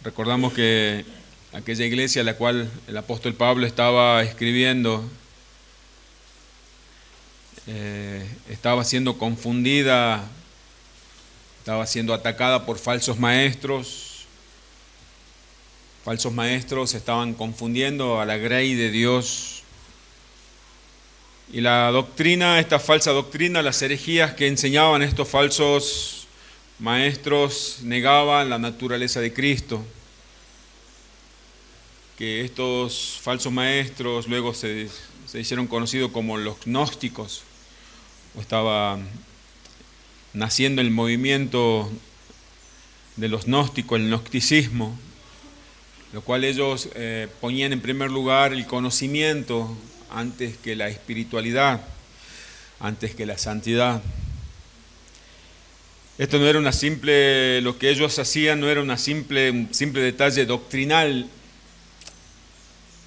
Recordamos que aquella iglesia a la cual el apóstol Pablo estaba escribiendo estaba siendo confundida, estaba siendo atacada por falsos maestros. Falsos maestros estaban confundiendo a la grey de Dios. Y la doctrina, esta falsa doctrina, las herejías que enseñaban estos falsos maestros, negaban la naturaleza de Cristo. Que estos falsos maestros luego se hicieron conocidos como los gnósticos, o estaba naciendo el movimiento de los gnósticos, el gnosticismo, lo cual ellos ponían en primer lugar el conocimiento antes que la espiritualidad, antes que la santidad. Esto no era una simple, lo que ellos hacían no era un simple detalle doctrinal.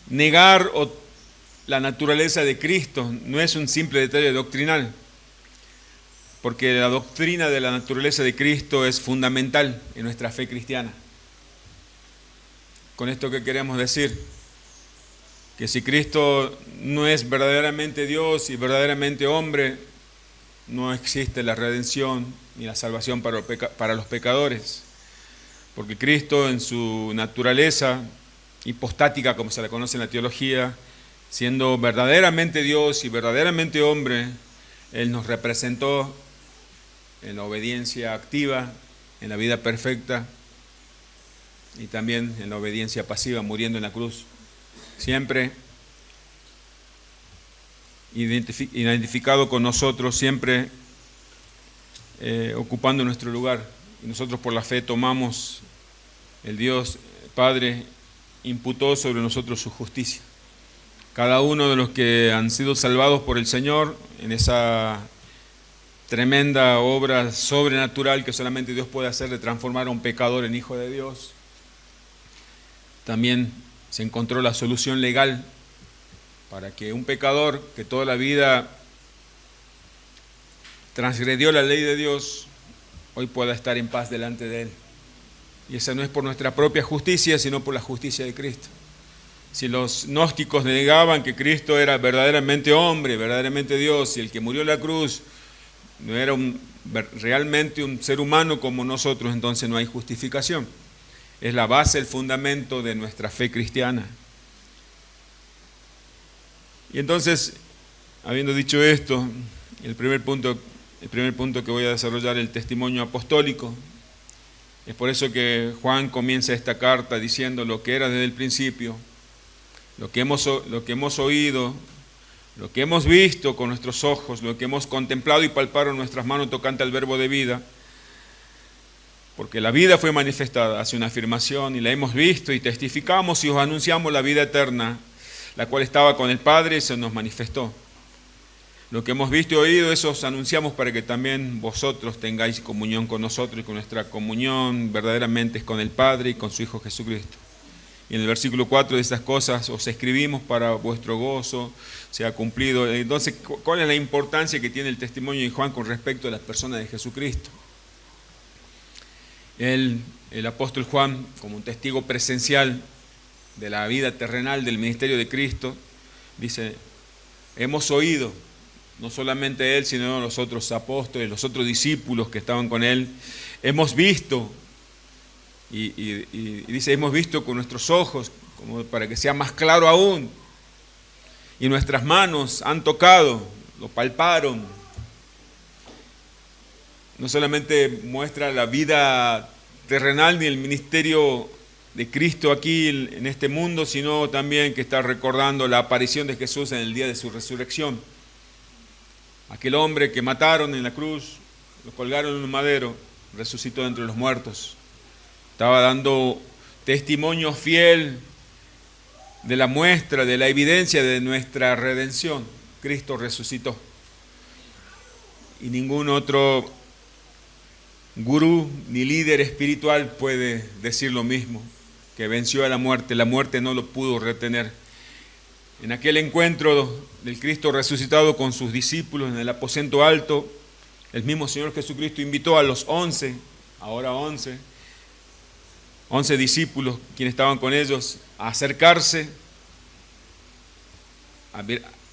Negar la naturaleza de Cristo no es un simple detalle doctrinal, porque la doctrina de la naturaleza de Cristo es fundamental en nuestra fe cristiana. ¿Con esto qué queremos decir? Que si Cristo no es verdaderamente Dios y verdaderamente hombre, no existe la redención ni la salvación para los pecadores, porque Cristo en su naturaleza hipostática, como se la conoce en la teología, siendo verdaderamente Dios y verdaderamente hombre, Él nos representó en la obediencia activa, en la vida perfecta y también en la obediencia pasiva, muriendo en la cruz. Siempre identificado con nosotros, siempre ocupando nuestro lugar. Y nosotros por la fe tomamos, el Dios Padre imputó sobre nosotros su justicia. Cada uno de los que han sido salvados por el Señor en esa tremenda obra sobrenatural que solamente Dios puede hacer de transformar a un pecador en hijo de Dios, también se encontró la solución legal para que un pecador que toda la vida transgredió la ley de Dios, hoy pueda estar en paz delante de Él. Y esa no es por nuestra propia justicia, sino por la justicia de Cristo. Si los gnósticos negaban que Cristo era verdaderamente hombre, verdaderamente Dios, y el que murió en la cruz no era realmente un ser humano como nosotros, entonces no hay justificación. Es la base, el fundamento de nuestra fe cristiana. Y entonces, habiendo dicho esto, el primer punto que voy a desarrollar, el testimonio apostólico. Es por eso que Juan comienza esta carta diciendo lo que era desde el principio, lo que hemos oído, lo que hemos visto con nuestros ojos, lo que hemos contemplado y palpado en nuestras manos tocante al verbo de vida. Porque la vida fue manifestada, hace una afirmación, y la hemos visto y testificamos y os anunciamos la vida eterna, la cual estaba con el Padre y se nos manifestó. Lo que hemos visto y oído, eso os anunciamos para que también vosotros tengáis comunión con nosotros, y con nuestra comunión verdaderamente es con el Padre y con su Hijo Jesucristo. Y en el versículo 4 de estas cosas os escribimos para vuestro gozo sea cumplido. Entonces, ¿cuál es la importancia que tiene el testimonio de Juan con respecto a la persona de Jesucristo? El apóstol Juan, como un testigo presencial de la vida terrenal del ministerio de Cristo, dice, hemos oído, no solamente él, sino los otros apóstoles, los otros discípulos que estaban con él, hemos visto, y dice, hemos visto con nuestros ojos, como para que sea más claro aún, y nuestras manos han tocado, lo palparon. No solamente muestra la vida terrenal ni el ministerio de Cristo aquí en este mundo, sino también que está recordando la aparición de Jesús en el día de su resurrección. Aquel hombre que mataron en la cruz, lo colgaron en un madero, resucitó de entre los muertos. Estaba dando testimonio fiel de la muestra, de la evidencia de nuestra redención. Cristo resucitó. Y ningún otro gurú ni líder espiritual puede decir lo mismo, que venció a la muerte no lo pudo retener. En aquel encuentro del Cristo resucitado con sus discípulos en el aposento alto, el mismo Señor Jesucristo invitó a los 11, ahora 11, 11 discípulos, quienes estaban con ellos, a acercarse,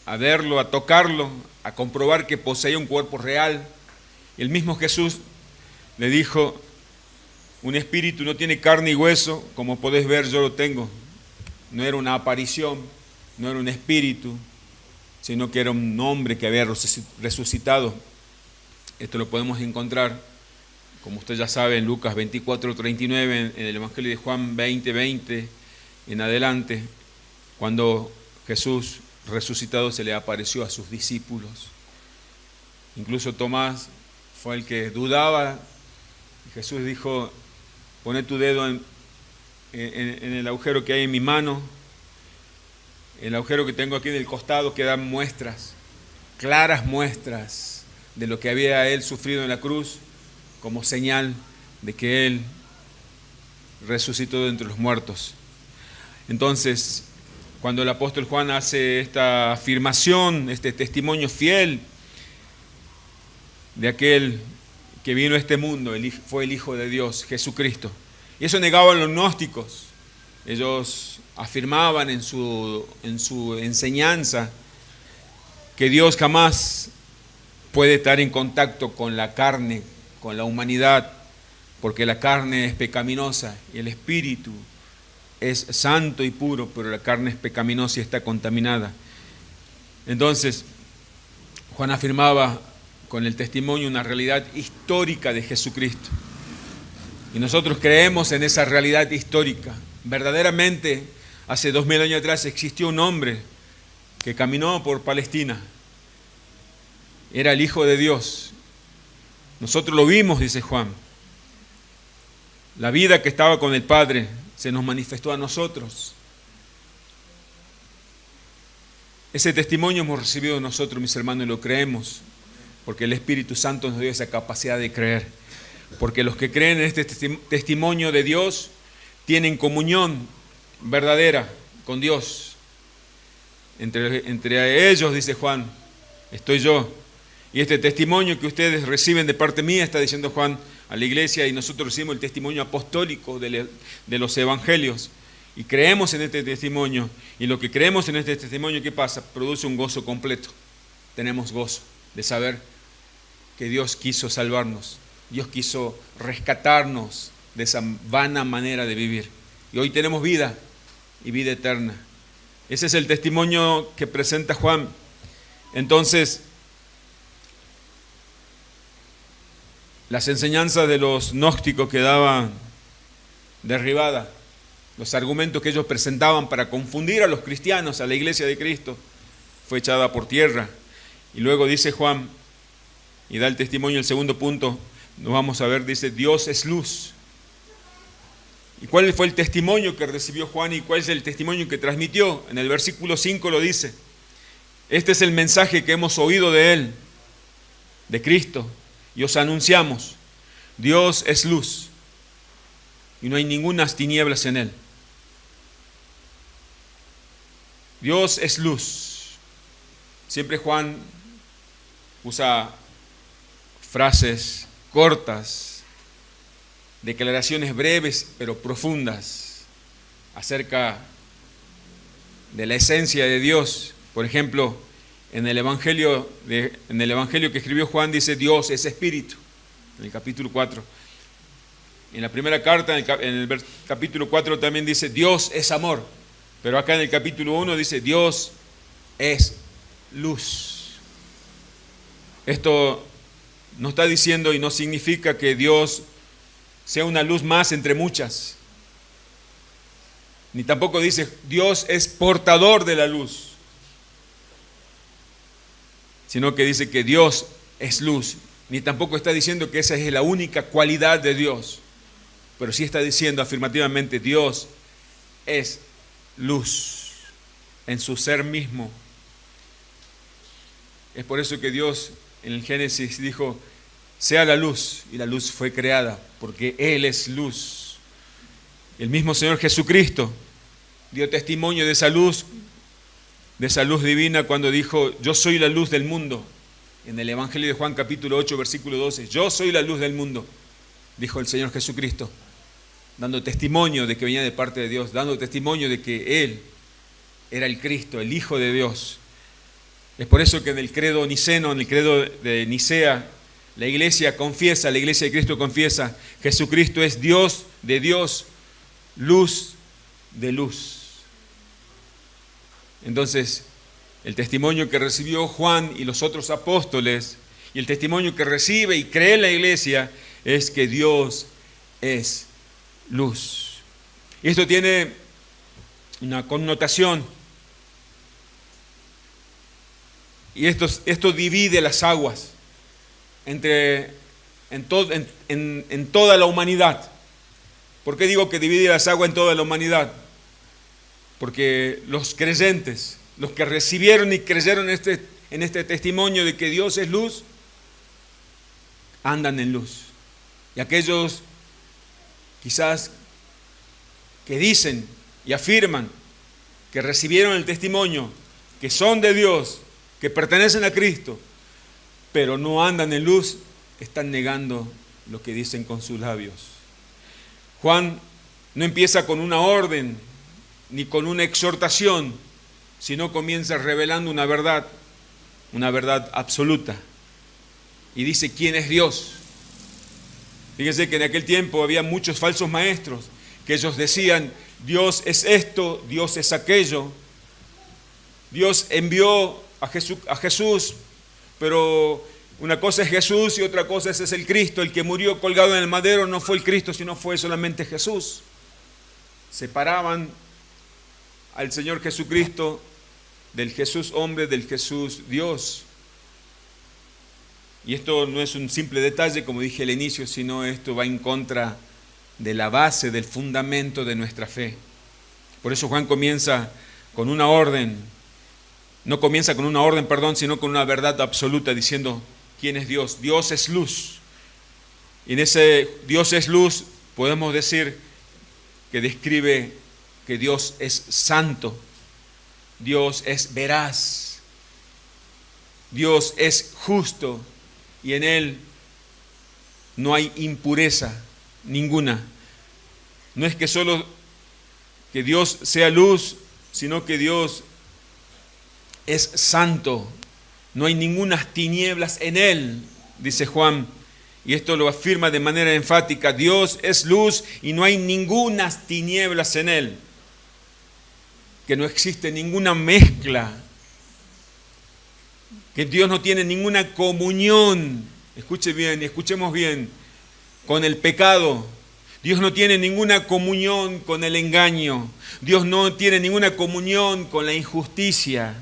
a verlo, a tocarlo, a comprobar que poseía un cuerpo real. Y el mismo Jesús le dijo: un espíritu no tiene carne y hueso, como podés ver yo lo tengo. No era una aparición, no era un espíritu, sino que era un hombre que había resucitado. Esto lo podemos encontrar, como usted ya sabe, en Lucas 24:39, en el Evangelio de Juan 20:20 en adelante, cuando Jesús resucitado se le apareció a sus discípulos. Incluso Tomás fue el que dudaba. Jesús dijo: poné tu dedo en el agujero que hay en mi mano, el agujero que tengo aquí del costado, que da muestras, claras muestras de lo que había él sufrido en la cruz, como señal de que él resucitó de entre los muertos. Entonces, cuando el apóstol Juan hace esta afirmación, este testimonio fiel de aquel que vino a este mundo, fue el Hijo de Dios, Jesucristo. Y eso negaban los gnósticos. Ellos afirmaban en su enseñanza que Dios jamás puede estar en contacto con la carne, con la humanidad, porque la carne es pecaminosa y el espíritu es santo y puro, pero la carne es pecaminosa y está contaminada. Entonces, Juan afirmaba con el testimonio una realidad histórica de Jesucristo. Y nosotros creemos en esa realidad histórica. Verdaderamente, hace 2000 años atrás existió un hombre que caminó por Palestina. Era el Hijo de Dios. Nosotros lo vimos, dice Juan. La vida que estaba con el Padre se nos manifestó a nosotros. Ese testimonio hemos recibido nosotros, mis hermanos, y lo creemos, porque el Espíritu Santo nos dio esa capacidad de creer. Porque los que creen en este testimonio de Dios tienen comunión verdadera con Dios. Entre ellos, dice Juan, estoy yo. Y este testimonio que ustedes reciben de parte mía, está diciendo Juan a la iglesia, y nosotros recibimos el testimonio apostólico de los evangelios. Y creemos en este testimonio. Y lo que creemos en este testimonio, ¿qué pasa? Produce un gozo completo. Tenemos gozo de saber que Dios quiso salvarnos. Dios quiso rescatarnos de esa vana manera de vivir. Y hoy tenemos vida y vida eterna. Ese es el testimonio que presenta Juan. Entonces, las enseñanzas de los gnósticos quedaban derribadas. Los argumentos que ellos presentaban para confundir a los cristianos, a la iglesia de Cristo, fue echada por tierra. Y luego dice Juan, y da el testimonio, el segundo punto, nos vamos a ver, dice, Dios es luz. ¿Y cuál fue el testimonio que recibió Juan y cuál es el testimonio que transmitió? En el versículo 5 lo dice. Este es el mensaje que hemos oído de Él, de Cristo, y os anunciamos. Dios es luz y no hay ninguna tinieblas en Él. Dios es luz. Siempre Juan usa frases cortas, declaraciones breves pero profundas acerca de la esencia de Dios. Por ejemplo, en el Evangelio que escribió Juan dice Dios es espíritu, en el capítulo 4. En la primera carta, en el capítulo 4 también dice Dios es amor, pero acá en el capítulo 1 dice Dios es luz. Esto no está diciendo y no significa que Dios sea una luz más entre muchas. Ni tampoco dice Dios es portador de la luz. Sino que dice que Dios es luz. Ni tampoco está diciendo que esa es la única cualidad de Dios. Pero sí está diciendo afirmativamente Dios es luz en su ser mismo. Es por eso que Dios en el Génesis dijo, sea la luz, y la luz fue creada, porque Él es luz. El mismo Señor Jesucristo dio testimonio de esa luz divina cuando dijo, yo soy la luz del mundo. En el Evangelio de Juan capítulo 8, versículo 12, yo soy la luz del mundo, dijo el Señor Jesucristo. dando testimonio de que venía de parte de Dios, dando testimonio de que Él era el Cristo, el Hijo de Dios. Es por eso que en el credo niceno, en el credo de Nicea, la iglesia de Cristo confiesa, Jesucristo es Dios de Dios, luz de luz. Entonces, el testimonio que recibió Juan y los otros apóstoles, y el testimonio que recibe y cree la iglesia, es que Dios es luz. Y esto tiene una connotación. Y esto divide las aguas en toda la humanidad. ¿Por qué digo que divide las aguas en toda la humanidad? Porque los creyentes, los que recibieron y creyeron en este testimonio de que Dios es luz, andan en luz. Y aquellos quizás que dicen y afirman que recibieron el testimonio, que son de Dios, que pertenecen a Cristo, pero no andan en luz, están negando lo que dicen con sus labios. Juan no empieza con una orden ni con una exhortación, sino comienza revelando una verdad absoluta. Y dice quién es Dios. Fíjense que en aquel tiempo había muchos falsos maestros que ellos decían, Dios es esto, Dios es aquello. Dios envió a Jesús, pero una cosa es Jesús y otra cosa es el Cristo. El que murió colgado en el madero no fue el Cristo, sino fue solamente Jesús. Separaban al Señor Jesucristo del Jesús hombre, del Jesús Dios. Y esto no es un simple detalle, como dije al inicio, sino esto va en contra de la base, del fundamento de nuestra fe. Por eso Juan comienza con una orden, no comienza con una orden, sino con una verdad absoluta, diciendo quién es Dios. Dios es luz. Y en ese Dios es luz podemos decir que describe que Dios es santo, Dios es veraz, Dios es justo y en Él no hay impureza ninguna. No es que solo que Dios sea luz, sino que Dios es santo. No hay ninguna tinieblas en Él, dice Juan. Y esto lo afirma de manera enfática. Dios es luz y no hay ninguna tinieblas en Él. Que no existe ninguna mezcla. Que Dios no tiene ninguna comunión. Escuchemos bien, con el pecado. Dios no tiene ninguna comunión con el engaño. Dios no tiene ninguna comunión con la injusticia.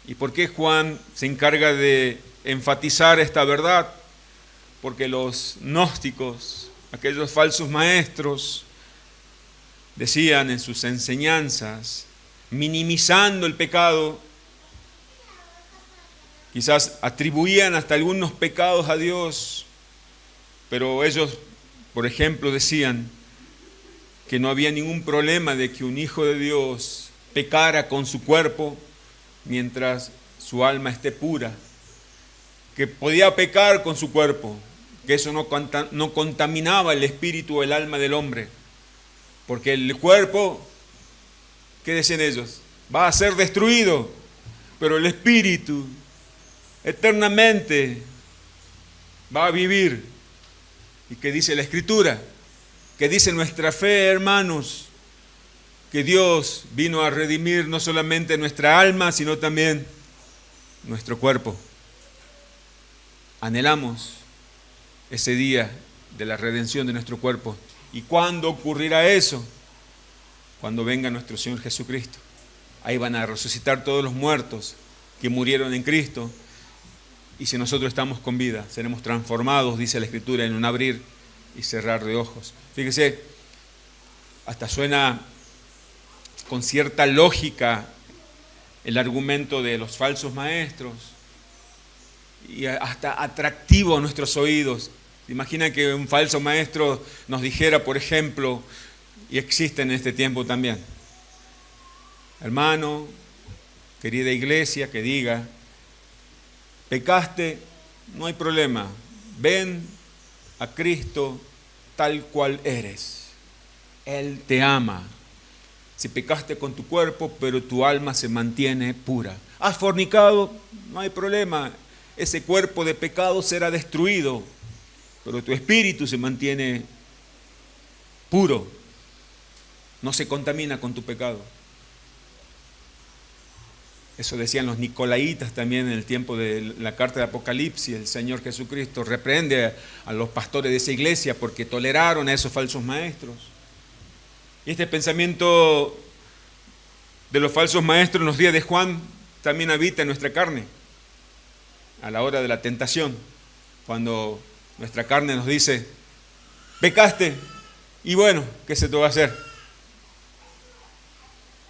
¿Y por qué Juan se encarga de enfatizar esta verdad? Porque los gnósticos, aquellos falsos maestros, decían en sus enseñanzas, minimizando el pecado, quizás atribuían hasta algunos pecados a Dios, pero ellos, por ejemplo, decían que no había ningún problema de que un hijo de Dios pecara con su cuerpo mientras su alma esté pura, que podía pecar con su cuerpo, que eso no contaminaba el espíritu o el alma del hombre, porque el cuerpo, ¿qué decían ellos? Va a ser destruido, pero el espíritu eternamente va a vivir. ¿Y qué dice la Escritura? ¿Qué dice nuestra fe, hermanos? Que Dios vino a redimir no solamente nuestra alma, sino también nuestro cuerpo. Anhelamos ese día de la redención de nuestro cuerpo. ¿Y cuándo ocurrirá eso? Cuando venga nuestro Señor Jesucristo. Ahí van a resucitar todos los muertos que murieron en Cristo. Y si nosotros estamos con vida, seremos transformados, dice la Escritura, en un abrir y cerrar de ojos. Fíjese, hasta suena con cierta lógica el argumento de los falsos maestros y hasta atractivo a nuestros oídos. Imagina que un falso maestro nos dijera, por ejemplo, y existe en este tiempo también, hermano, querida iglesia, que diga, pecaste, no hay problema, ven a Cristo tal cual eres. Él te ama. Si pecaste con tu cuerpo, pero tu alma se mantiene pura. ¿Has fornicado? No hay problema. Ese cuerpo de pecado será destruido, pero tu espíritu se mantiene puro. No se contamina con tu pecado. Eso decían los nicolaitas también en el tiempo de la carta de Apocalipsis. El Señor Jesucristo reprende a los pastores de esa iglesia porque toleraron a esos falsos maestros. Y este pensamiento de los falsos maestros en los días de Juan también habita en nuestra carne. A la hora de la tentación, cuando nuestra carne nos dice, pecaste, y bueno, ¿qué se te va a hacer?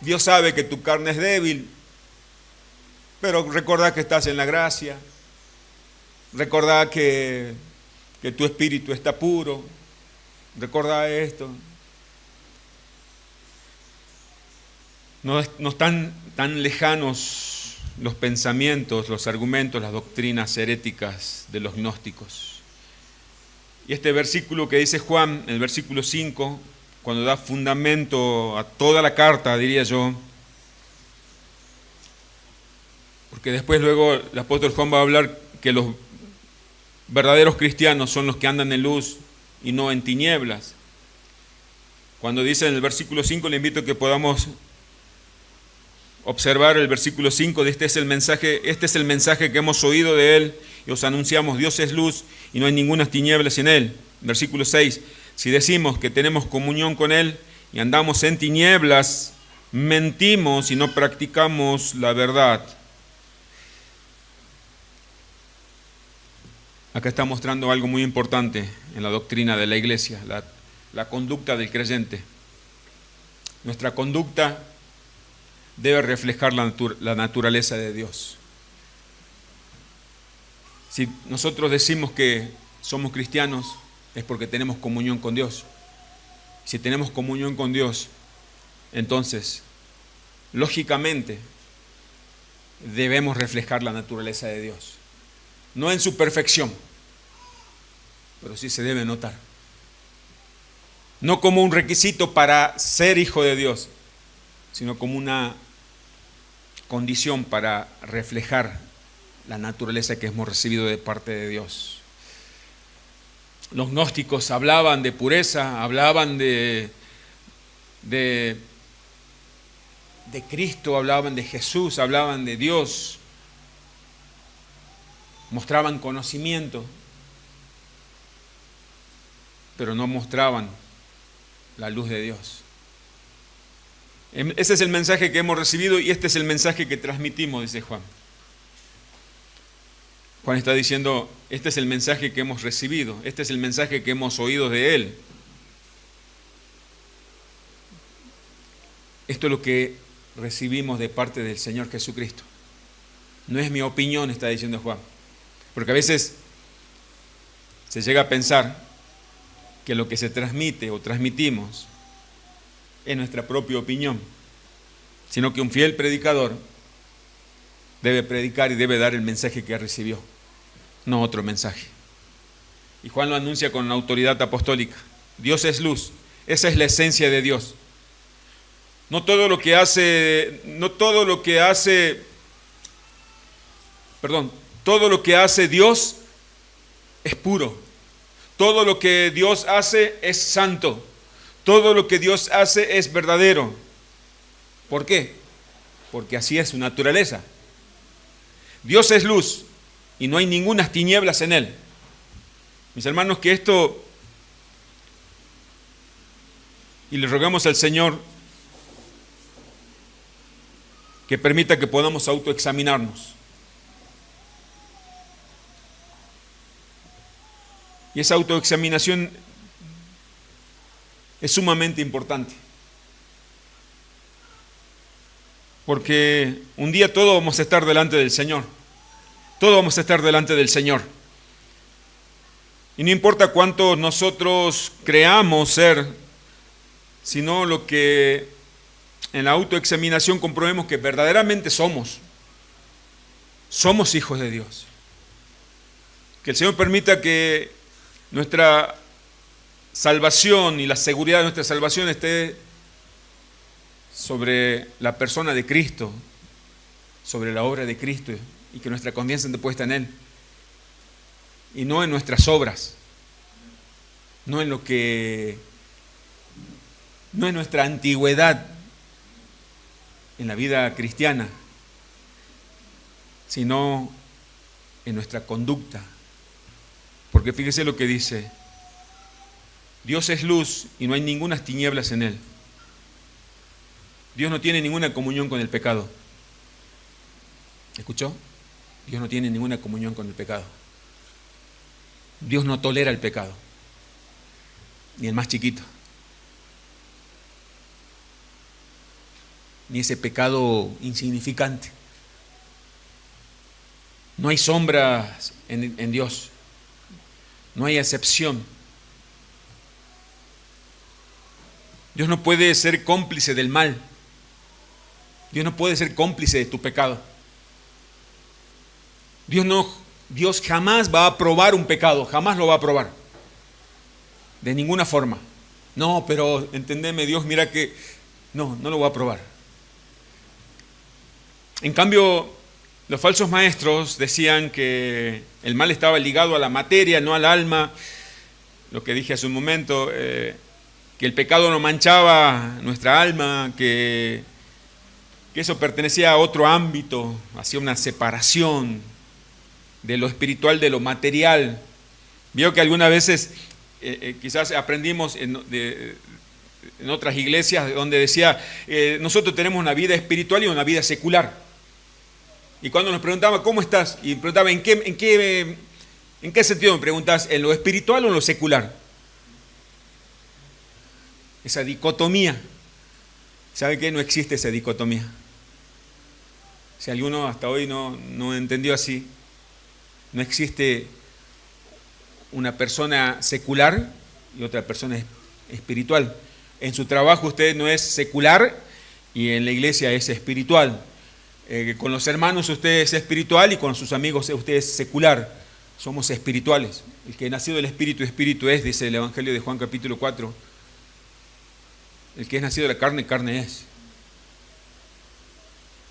Dios sabe que tu carne es débil, pero recordá que estás en la gracia, recordá que tu espíritu está puro, recordá esto. No están tan lejanos los pensamientos, los argumentos, las doctrinas heréticas de los gnósticos. Y este versículo que dice Juan, el versículo 5, cuando da fundamento a toda la carta, diría yo, porque después luego el apóstol Juan va a hablar que los verdaderos cristianos son los que andan en luz y no en tinieblas. Cuando dice en el versículo 5, le invito a que podamos observar el versículo 5, este es el mensaje que hemos oído de Él y os anunciamos, Dios es luz y no hay ninguna tinieblas en Él. Versículo 6, si decimos que tenemos comunión con Él y andamos en tinieblas, mentimos y no practicamos la verdad. Acá está mostrando algo muy importante en la doctrina de la iglesia, la conducta del creyente. Nuestra conducta debe reflejar la naturaleza de Dios. Si nosotros decimos que somos cristianos, es porque tenemos comunión con Dios. Si tenemos comunión con Dios, entonces, lógicamente, debemos reflejar la naturaleza de Dios. No en su perfección, pero sí se debe notar. No como un requisito para ser hijo de Dios, sino como una condición para reflejar la naturaleza que hemos recibido de parte de Dios. Los gnósticos hablaban de pureza, hablaban de Cristo, hablaban de Jesús, hablaban de Dios, mostraban conocimiento, pero no mostraban la luz de Dios. Ese es el mensaje que hemos recibido y este es el mensaje que transmitimos, dice Juan. Juan está diciendo, este es el mensaje que hemos recibido, este es el mensaje que hemos oído de Él. Esto es lo que recibimos de parte del Señor Jesucristo. No es mi opinión, está diciendo Juan. Porque a veces se llega a pensar que lo que se transmite o transmitimos es nuestra propia opinión, sino que un fiel predicador debe predicar y debe dar el mensaje que recibió, no otro mensaje. Y Juan lo anuncia con autoridad apostólica. Dios es luz, esa es la esencia de Dios. Todo lo que hace Dios es puro. Todo lo que Dios hace es santo. Todo lo que Dios hace es verdadero. ¿Por qué? Porque así es su naturaleza. Dios es luz y no hay ninguna tinieblas en Él. Mis hermanos, que esto, y le rogamos al Señor que permita que podamos autoexaminarnos. Y esa autoexaminación es sumamente importante. Porque un día todos vamos a estar delante del Señor. Todos vamos a estar delante del Señor. Y no importa cuánto nosotros creamos ser, sino lo que en la autoexaminación comprobemos que verdaderamente somos. Somos hijos de Dios. Que el Señor permita que nuestra salvación y la seguridad de nuestra salvación esté sobre la persona de Cristo, sobre la obra de Cristo, y que nuestra confianza esté puesta en Él, y no en nuestras obras, no en nuestra antigüedad en la vida cristiana, sino en nuestra conducta. Porque fíjese lo que dice: Dios es luz y no hay ninguna tinieblas en Él. Dios no tiene ninguna comunión con el pecado. ¿Escuchó? Dios no tiene ninguna comunión con el pecado. Dios no tolera el pecado, ni el más chiquito, ni ese pecado insignificante. No hay sombras en Dios, no hay excepción. Dios no puede ser cómplice del mal. Dios no puede ser cómplice de tu pecado. Dios jamás va a aprobar un pecado, jamás lo va a aprobar. De ninguna forma. No, pero entendeme, Dios, mira que no lo va a aprobar. En cambio, los falsos maestros decían que el mal estaba ligado a la materia, no al alma. Lo que dije hace un momento, que el pecado no manchaba nuestra alma, que eso pertenecía a otro ámbito, hacía una separación de lo espiritual de lo material. Veo que algunas veces quizás aprendimos en otras iglesias donde decía, nosotros tenemos una vida espiritual y una vida secular. Y cuando nos preguntaba, ¿cómo estás? Y preguntaba, ¿en qué sentido me preguntas? ¿En lo espiritual o en lo secular? Esa dicotomía. ¿Sabe qué? No existe esa dicotomía. Si alguno hasta hoy no entendió así, no existe una persona secular y otra persona espiritual. En su trabajo usted no es secular y en la iglesia es espiritual. Con los hermanos usted es espiritual y con sus amigos usted es secular. Somos espirituales. El que nacido del Espíritu, Espíritu es, dice el Evangelio de Juan capítulo 4. El que es nacido de la carne, carne es.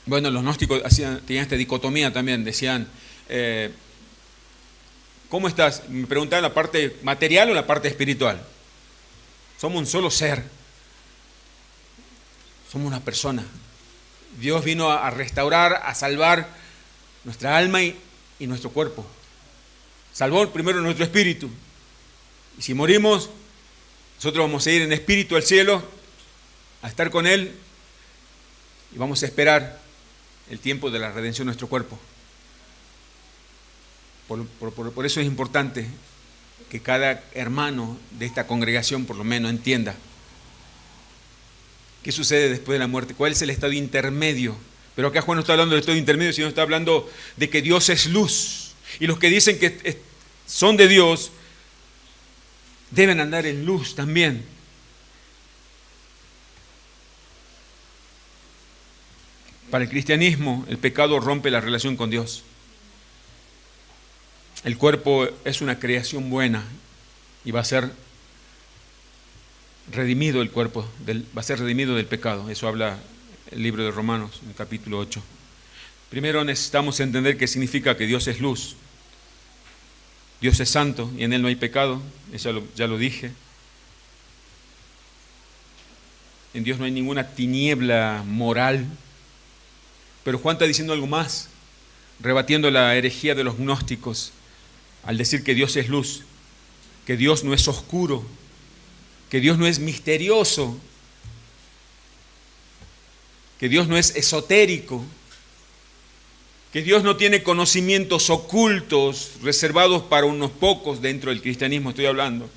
Bueno, los gnósticos tenían esta dicotomía también. Decían, ¿cómo estás? Me preguntaban la parte material o la parte espiritual. Somos un solo ser. Somos una persona. Dios vino a restaurar, a salvar nuestra alma y nuestro cuerpo. Salvó primero nuestro espíritu. Y si morimos, nosotros vamos a ir en espíritu al cielo, a estar con Él, y vamos a esperar el tiempo de la redención de nuestro cuerpo. Por eso es importante que cada hermano de esta congregación por lo menos entienda qué sucede después de la muerte, cuál es el estado intermedio. Pero acá Juan no está hablando del estado intermedio, sino está hablando de que Dios es luz. Y los que dicen que son de Dios deben andar en luz también. Para el cristianismo, el pecado rompe la relación con Dios. El cuerpo es una creación buena y va a ser redimido el cuerpo, va a ser redimido del pecado. Eso habla el libro de Romanos, en el capítulo 8. Primero necesitamos entender qué significa que Dios es luz. Dios es santo y en Él no hay pecado, eso ya lo dije. En Dios no hay ninguna tiniebla moral. Pero Juan está diciendo algo más, rebatiendo la herejía de los gnósticos, al decir que Dios es luz, que Dios no es oscuro, que Dios no es misterioso, que Dios no es esotérico, que Dios no tiene conocimientos ocultos reservados para unos pocos dentro del cristianismo, estoy hablando.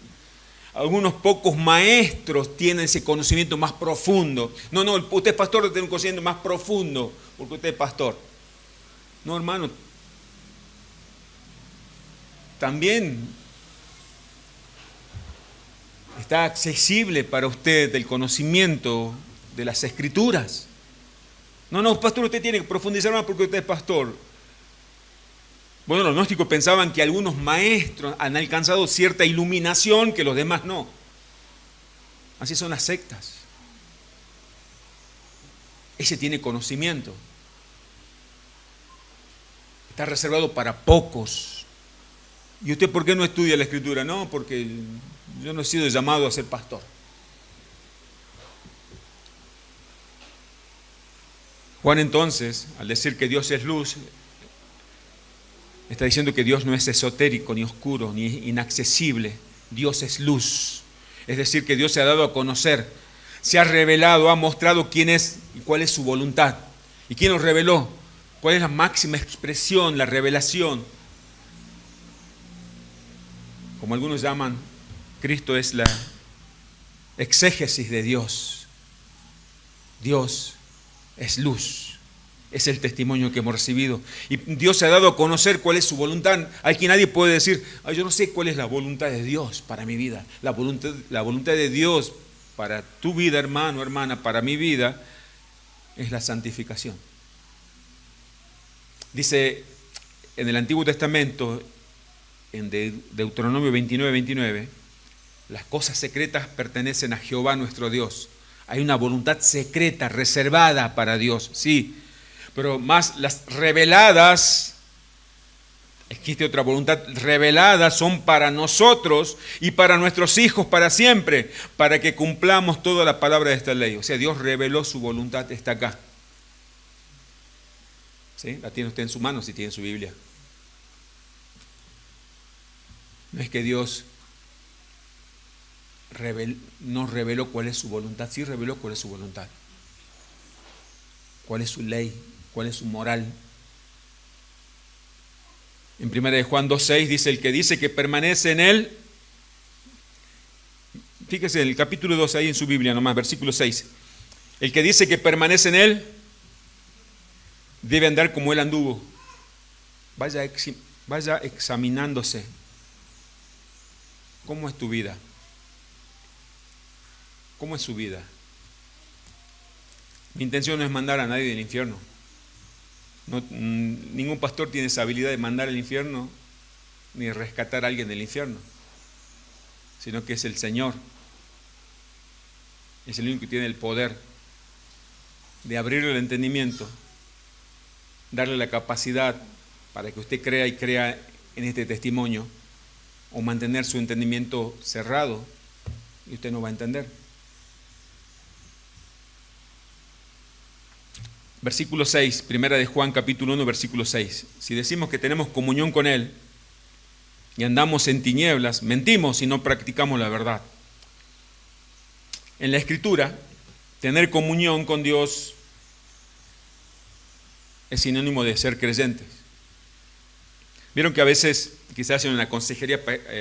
Algunos pocos maestros tienen ese conocimiento más profundo. No, usted es pastor, tiene un conocimiento más profundo, porque usted es pastor. No, hermano. También está accesible para usted el conocimiento de las Escrituras. No, pastor, usted tiene que profundizar más porque usted es pastor. Bueno, los gnósticos pensaban que algunos maestros han alcanzado cierta iluminación que los demás no. Así son las sectas. Ese tiene conocimiento. Está reservado para pocos. ¿Y usted por qué no estudia la Escritura? No, porque yo no he sido llamado a ser pastor. Juan entonces, al decir que Dios es luz, está diciendo que Dios no es esotérico, ni oscuro, ni inaccesible. Dios es luz. Es decir, que Dios se ha dado a conocer, se ha revelado, ha mostrado quién es y cuál es su voluntad. ¿Y quién nos reveló? ¿Cuál es la máxima expresión, la revelación? Como algunos llaman, Cristo es la exégesis de Dios. Dios es luz. Es el testimonio que hemos recibido. Y Dios se ha dado a conocer cuál es su voluntad. Aquí nadie puede decir, yo no sé cuál es la voluntad de Dios para mi vida. La voluntad de Dios para tu vida, hermano, hermana, para mi vida, es la santificación. Dice en el Antiguo Testamento, en Deuteronomio 29:29, las cosas secretas pertenecen a Jehová nuestro Dios. Hay una voluntad secreta, reservada para Dios, sí, pero más las reveladas, existe otra voluntad revelada, son para nosotros y para nuestros hijos para siempre, para que cumplamos toda la palabra de esta ley. O sea, Dios reveló su voluntad, está acá. ¿Sí? La tiene usted en su mano si tiene su Biblia. No es que Dios nos reveló cuál es su voluntad, sí reveló cuál es su voluntad, cuál es su ley, cuál es su moral. En 1 Juan 2:6 dice, el que dice que permanece en él, fíjese en el capítulo 2 ahí en su Biblia nomás, versículo 6, el que dice que permanece en él, debe andar como él anduvo. Vaya examinándose. ¿Cómo es tu vida? ¿Cómo es su vida? Mi intención no es mandar a nadie del infierno. Ningún pastor tiene esa habilidad de mandar al infierno ni de rescatar a alguien del infierno, sino que es el Señor. Es el único que tiene el poder de abrirle el entendimiento, darle la capacidad para que usted crea y crea en este testimonio, o mantener su entendimiento cerrado y usted no va a entender. Versículo 6, primera de Juan capítulo 1, versículo 6. Si decimos que tenemos comunión con Él y andamos en tinieblas, mentimos y no practicamos la verdad. En la Escritura, tener comunión con Dios es sinónimo de ser creyentes. Vieron que a veces, quizás en una consejería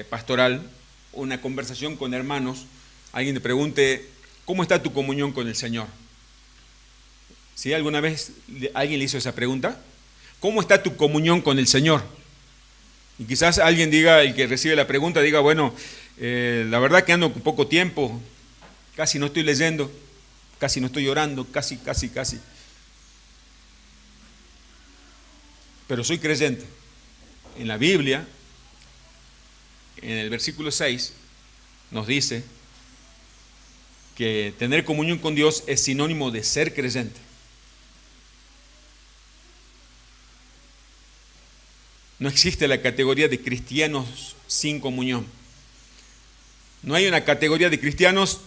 pastoral, una conversación con hermanos, alguien te pregunte, ¿cómo está tu comunión con el Señor? ¿Sí? ¿Alguna vez alguien le hizo esa pregunta? ¿Cómo está tu comunión con el Señor? Y quizás alguien diga, el que recibe la pregunta, diga, bueno, la verdad que ando con poco tiempo, casi no estoy leyendo, casi no estoy orando, casi. Pero soy creyente. En la Biblia, en el versículo 6, nos dice que tener comunión con Dios es sinónimo de ser creyente. No existe la categoría de cristianos sin comunión. No hay una categoría de cristianos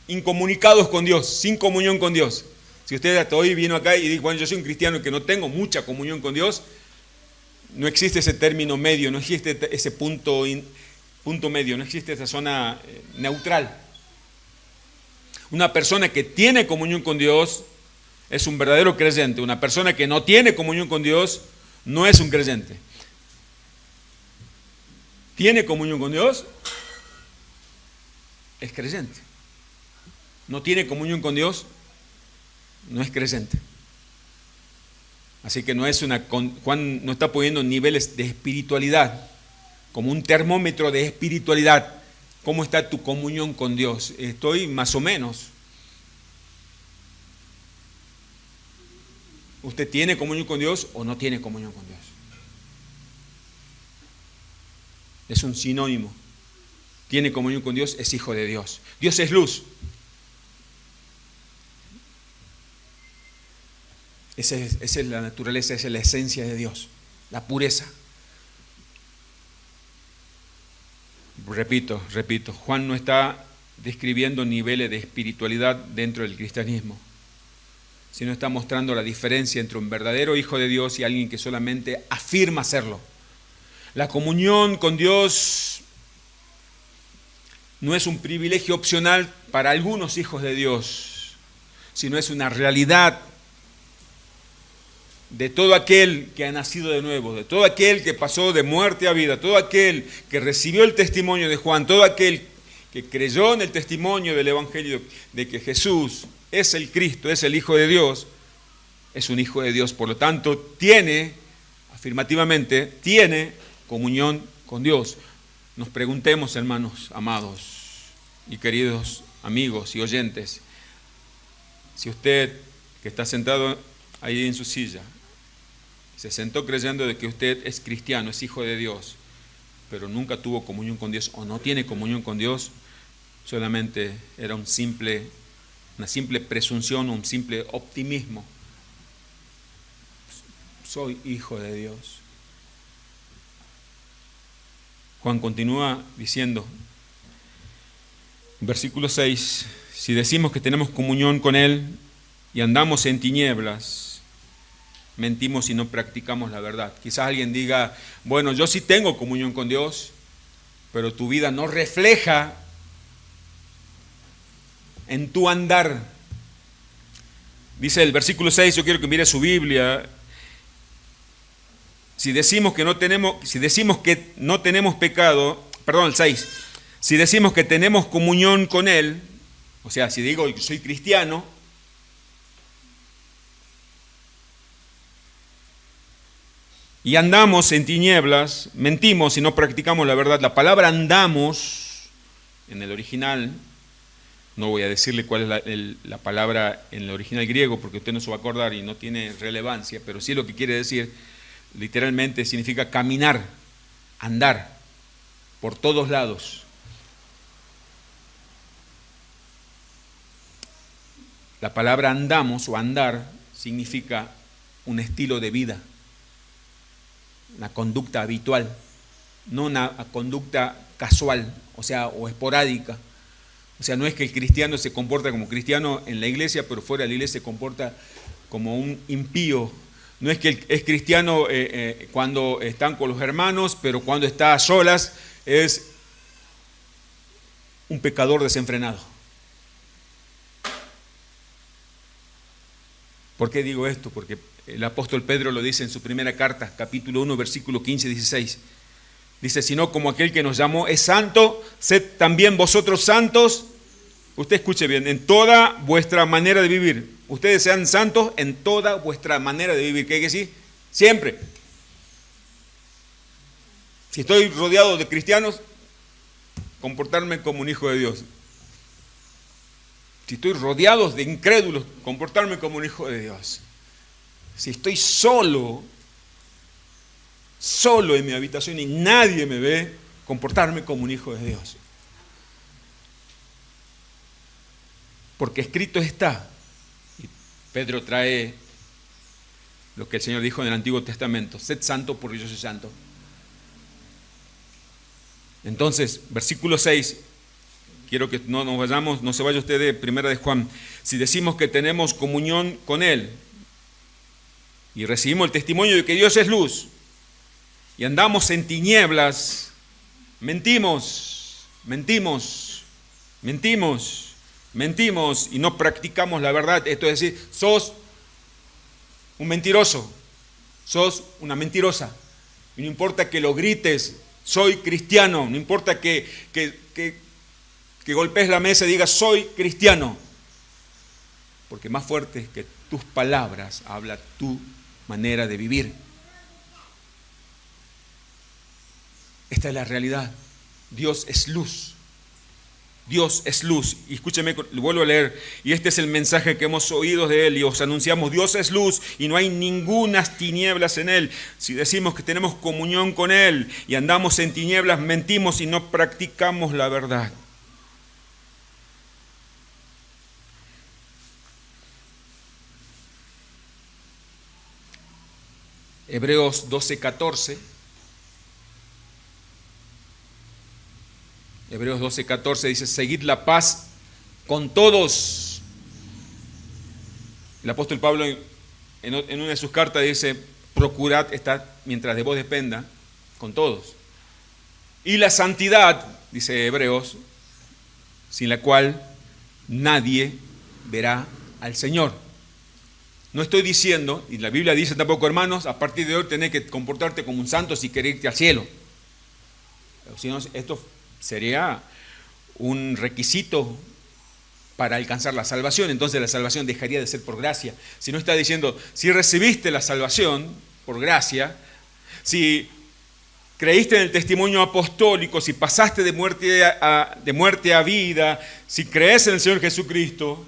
incomunicados con Dios, sin comunión con Dios. Si usted hasta hoy vino acá y dijo, bueno, yo soy un cristiano que no tengo mucha comunión con Dios, no existe ese término medio, no existe ese punto medio, no existe esa zona neutral. Una persona que tiene comunión con Dios es un verdadero creyente. Una persona que no tiene comunión con Dios no es un creyente. ¿Tiene comunión con Dios? Es creyente. ¿No tiene comunión con Dios? No es creyente. Así que Juan no está poniendo niveles de espiritualidad, como un termómetro de espiritualidad. ¿Cómo está tu comunión con Dios? Estoy más o menos. ¿Usted tiene comunión con Dios o no tiene comunión con Dios? Es un sinónimo. Tiene comunión con Dios, es hijo de Dios. Dios es luz. Esa es la naturaleza, esa es la esencia de Dios, la pureza. Repito, Juan no está describiendo niveles de espiritualidad dentro del cristianismo, sino está mostrando la diferencia entre un verdadero hijo de Dios y alguien que solamente afirma serlo. La comunión con Dios no es un privilegio opcional para algunos hijos de Dios, sino es una realidad de todo aquel que ha nacido de nuevo, de todo aquel que pasó de muerte a vida, todo aquel que recibió el testimonio de Juan, todo aquel que creyó en el testimonio del Evangelio de que Jesús es el Cristo, es el Hijo de Dios, es un hijo de Dios. Por lo tanto, afirmativamente, tiene comunión con Dios. Nos preguntemos, hermanos amados y queridos amigos y oyentes, si usted que está sentado ahí en su silla, se sentó creyendo de que usted es cristiano, es hijo de Dios, pero nunca tuvo comunión con Dios o no tiene comunión con Dios, solamente era una simple presunción, un simple optimismo. Soy hijo de Dios. Juan continúa diciendo, versículo 6, si decimos que tenemos comunión con Él y andamos en tinieblas, mentimos y no practicamos la verdad. Quizás alguien diga, bueno, yo sí tengo comunión con Dios, pero tu vida no refleja en tu andar. Dice el versículo 6, yo quiero que mire su Biblia. Si decimos que no tenemos pecado, perdón, el 6, si decimos que tenemos comunión con Él, o sea, si digo que soy cristiano, y andamos en tinieblas, mentimos y no practicamos la verdad. La palabra andamos, en el original, no voy a decirle cuál es la palabra en el original griego, porque usted no se va a acordar y no tiene relevancia, pero sí lo que quiere decir, literalmente significa caminar, andar, por todos lados. La palabra andamos o andar significa un estilo de vida, una conducta habitual, no una conducta casual, o esporádica. O sea, no es que el cristiano se comporta como cristiano en la iglesia, pero fuera de la iglesia se comporta como un impío. No es que es cristiano cuando están con los hermanos, pero cuando está a solas es un pecador desenfrenado. ¿Por qué digo esto? Porque el apóstol Pedro lo dice en su primera carta, capítulo 1, versículo 15 y 16. Dice, sino como aquel que nos llamó es santo, sed también vosotros santos. Usted escuche bien, en toda vuestra manera de vivir. Ustedes sean santos en toda vuestra manera de vivir. ¿Qué hay que decir? Siempre. Si estoy rodeado de cristianos, comportarme como un hijo de Dios. Si estoy rodeado de incrédulos, comportarme como un hijo de Dios. Si estoy solo en mi habitación y nadie me ve, comportarme como un hijo de Dios. Porque escrito está, y Pedro trae lo que el Señor dijo en el Antiguo Testamento, sed santo porque yo soy santo. Entonces, versículo 6, quiero que no se vaya usted de Primera de Juan. Si decimos que tenemos comunión con Él y recibimos el testimonio de que Dios es luz y andamos en tinieblas, mentimos y no practicamos la verdad. Esto es decir, sos un mentiroso, sos una mentirosa. Y no importa que lo grites, soy cristiano, no importa que golpees la mesa y digas, soy cristiano. Porque más fuerte que tus palabras habla tu manera de vivir. Esta es la realidad. Dios es luz. Dios es luz. Y escúcheme, lo vuelvo a leer. Y este es el mensaje que hemos oído de Él y os anunciamos. Dios es luz y no hay ningunas tinieblas en Él. Si decimos que tenemos comunión con Él y andamos en tinieblas, mentimos y no practicamos la verdad. Hebreos 12:14. Hebreos 12:14 dice: seguid la paz con todos. El apóstol Pablo en una de sus cartas dice: procurad estar mientras de vos dependa con todos. Y la santidad, dice Hebreos, sin la cual nadie verá al Señor. No estoy diciendo, y la Biblia dice tampoco, hermanos, a partir de hoy tenés que comportarte como un santo si querés irte al cielo. Si no, esto sería un requisito para alcanzar la salvación. Entonces la salvación dejaría de ser por gracia. Si no, está diciendo, si recibiste la salvación por gracia, si creíste en el testimonio apostólico, si pasaste de muerte a vida, si crees en el Señor Jesucristo,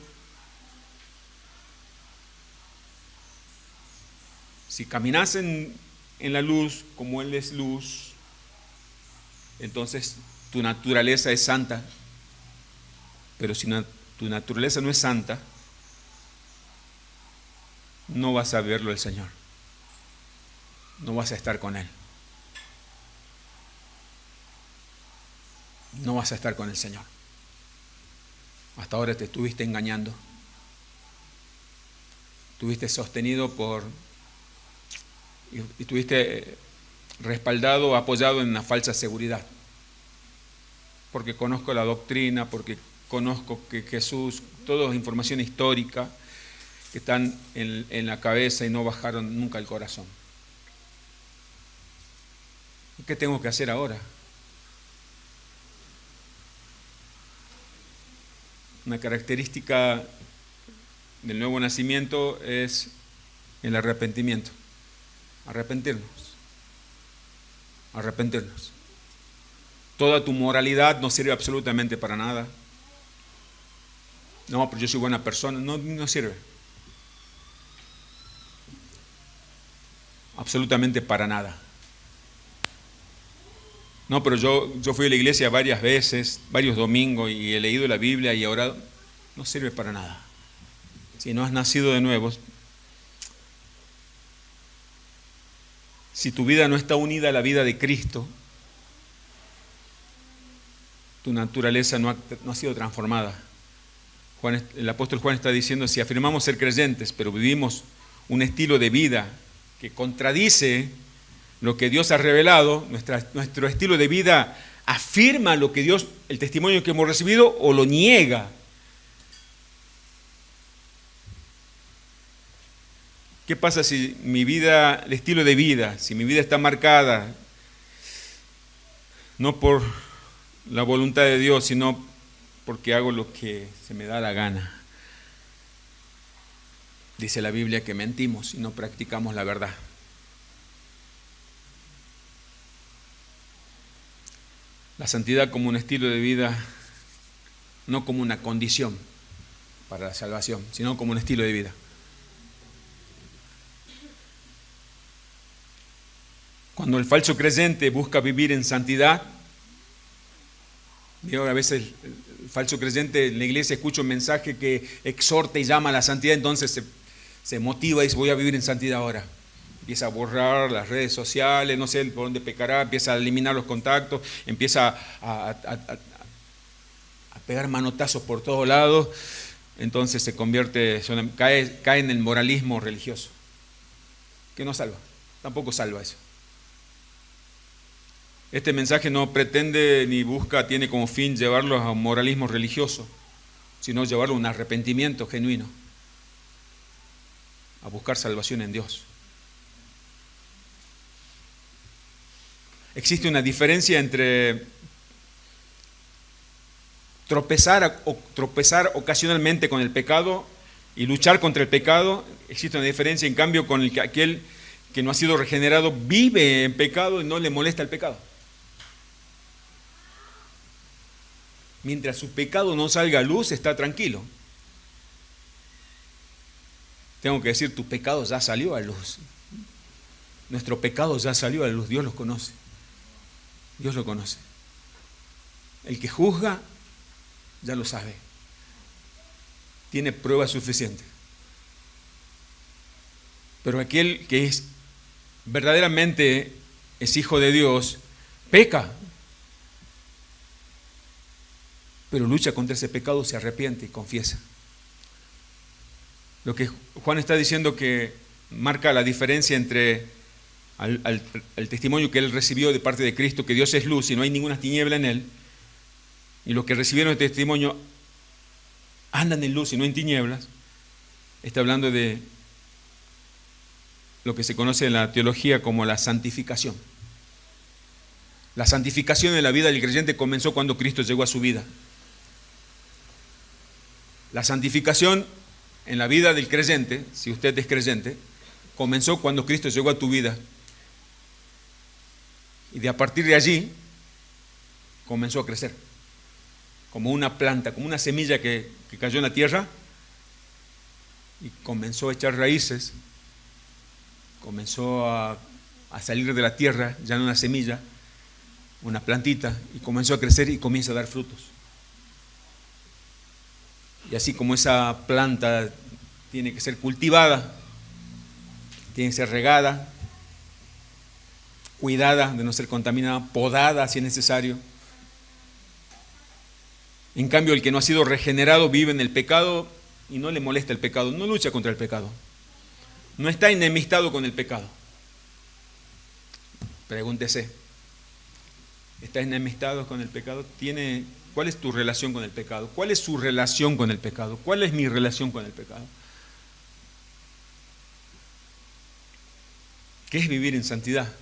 si caminas en la luz como Él es luz, entonces tu naturaleza es santa. Pero si tu naturaleza no es santa, no vas a verlo el Señor. No vas a estar con Él. No vas a estar con el Señor. Hasta ahora te estuviste engañando. Estuviste sostenido y estuviste respaldado, apoyado en una falsa seguridad. Porque conozco la doctrina, porque conozco que Jesús, toda información histórica que están en la cabeza y no bajaron nunca al corazón. ¿Qué tengo que hacer ahora? Una característica del nuevo nacimiento es el arrepentimiento. Arrepentirnos. Toda tu moralidad no sirve absolutamente para nada. No, pero yo soy buena persona. No sirve. Absolutamente para nada. No, pero yo fui a la iglesia varias veces, varios domingos, y he leído la Biblia y he orado. No sirve para nada. Si no has nacido de nuevo, si tu vida no está unida a la vida de Cristo, tu naturaleza no ha sido transformada. El apóstol Juan está diciendo, si afirmamos ser creyentes, pero vivimos un estilo de vida que contradice lo que Dios ha revelado, nuestro estilo de vida afirma lo que Dios, el testimonio que hemos recibido, o lo niega. ¿Qué pasa si mi vida, el estilo de vida, si mi vida está marcada no por la voluntad de Dios, sino porque hago lo que se me da la gana? Dice la Biblia que mentimos y no practicamos la verdad. La santidad como un estilo de vida, no como una condición para la salvación, sino como un estilo de vida. Cuando el falso creyente busca vivir en santidad, digo, a veces el falso creyente en la iglesia escucha un mensaje que exhorta y llama a la santidad, entonces se motiva y dice, voy a vivir en santidad ahora. Empieza a borrar las redes sociales, no sé por dónde pecará, empieza a eliminar los contactos, empieza a pegar manotazos por todos lados, entonces se convierte, cae en el moralismo religioso, que no salva, tampoco salva eso. Este mensaje no pretende ni tiene como fin llevarlos a un moralismo religioso, sino llevarlos a un arrepentimiento genuino, a buscar salvación en Dios. Existe una diferencia entre tropezar ocasionalmente con el pecado y luchar contra el pecado. Existe una diferencia, en cambio, con aquel que no ha sido regenerado vive en pecado y no le molesta el pecado. Mientras su pecado no salga a luz, está tranquilo. Tengo que decir, tu pecado ya salió a luz. Nuestro pecado ya salió a luz, Dios lo conoce. Dios lo conoce. El que juzga ya lo sabe. Tiene pruebas suficientes. Pero aquel que es verdaderamente es hijo de Dios, peca, pero lucha contra ese pecado, se arrepiente y confiesa. Lo que Juan está diciendo que marca la diferencia entre el testimonio que él recibió de parte de Cristo, que Dios es luz y no hay ninguna tiniebla en él, y los que recibieron el testimonio andan en luz y no en tinieblas. Está hablando de lo que se conoce en la teología como la santificación. La santificación en la vida del creyente comenzó cuando Cristo llegó a su vida. La santificación en la vida del creyente, si usted es creyente, comenzó cuando Cristo llegó a tu vida. Y a partir de allí comenzó a crecer, como una planta, como una semilla que cayó en la tierra y comenzó a echar raíces, comenzó a salir de la tierra, ya no una semilla, una plantita, y comenzó a crecer y comienza a dar frutos. Y así como esa planta tiene que ser cultivada, tiene que ser regada, cuidada de no ser contaminada, podada si es necesario. En cambio, el que no ha sido regenerado vive en el pecado y no le molesta el pecado, no lucha contra el pecado, no está enemistado con el pecado. Pregúntese, ¿está enemistado con el pecado? ¿Cuál es tu relación con el pecado? ¿Cuál es su relación con el pecado? ¿Cuál es mi relación con el pecado? ¿Qué es vivir en santidad?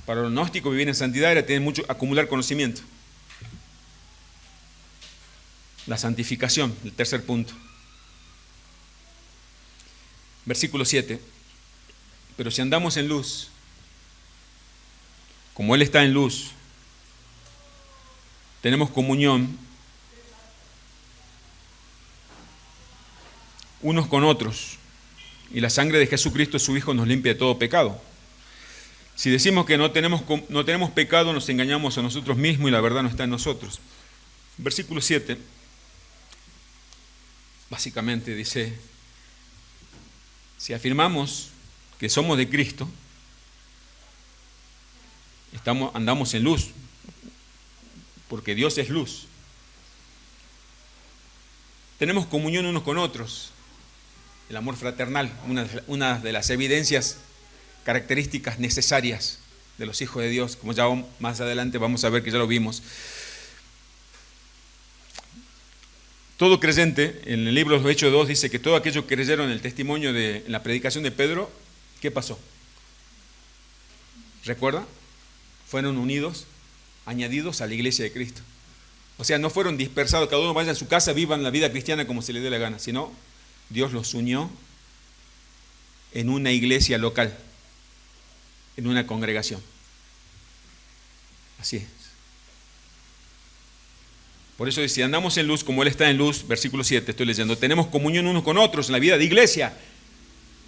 Para los gnósticos vivir en santidad era acumular conocimiento. La santificación, el tercer punto. Versículo 7. Pero si andamos en luz, como Él está en luz, tenemos comunión unos con otros, y la sangre de Jesucristo, su Hijo, nos limpia de todo pecado. Si decimos que no tenemos pecado, nos engañamos a nosotros mismos y la verdad no está en nosotros. Versículo 7, básicamente dice, si afirmamos que somos de Cristo, andamos en luz, porque Dios es luz. Tenemos comunión unos con otros, el amor fraternal, una de las evidencias características necesarias de los hijos de Dios, como ya más adelante vamos a ver que ya lo vimos. Todo creyente, en el libro de los Hechos 2 dice que todos aquellos que creyeron en el testimonio en la predicación de Pedro, ¿qué pasó? ¿Recuerda? Fueron unidos, añadidos a la iglesia de Cristo. O sea, no fueron dispersados, cada uno vaya a su casa, vivan la vida cristiana como se les dé la gana, sino Dios los unió en una iglesia local, en una congregación. Así es. Por eso dice, andamos en luz como Él está en luz, versículo 7, estoy leyendo, tenemos comunión unos con otros en la vida de iglesia.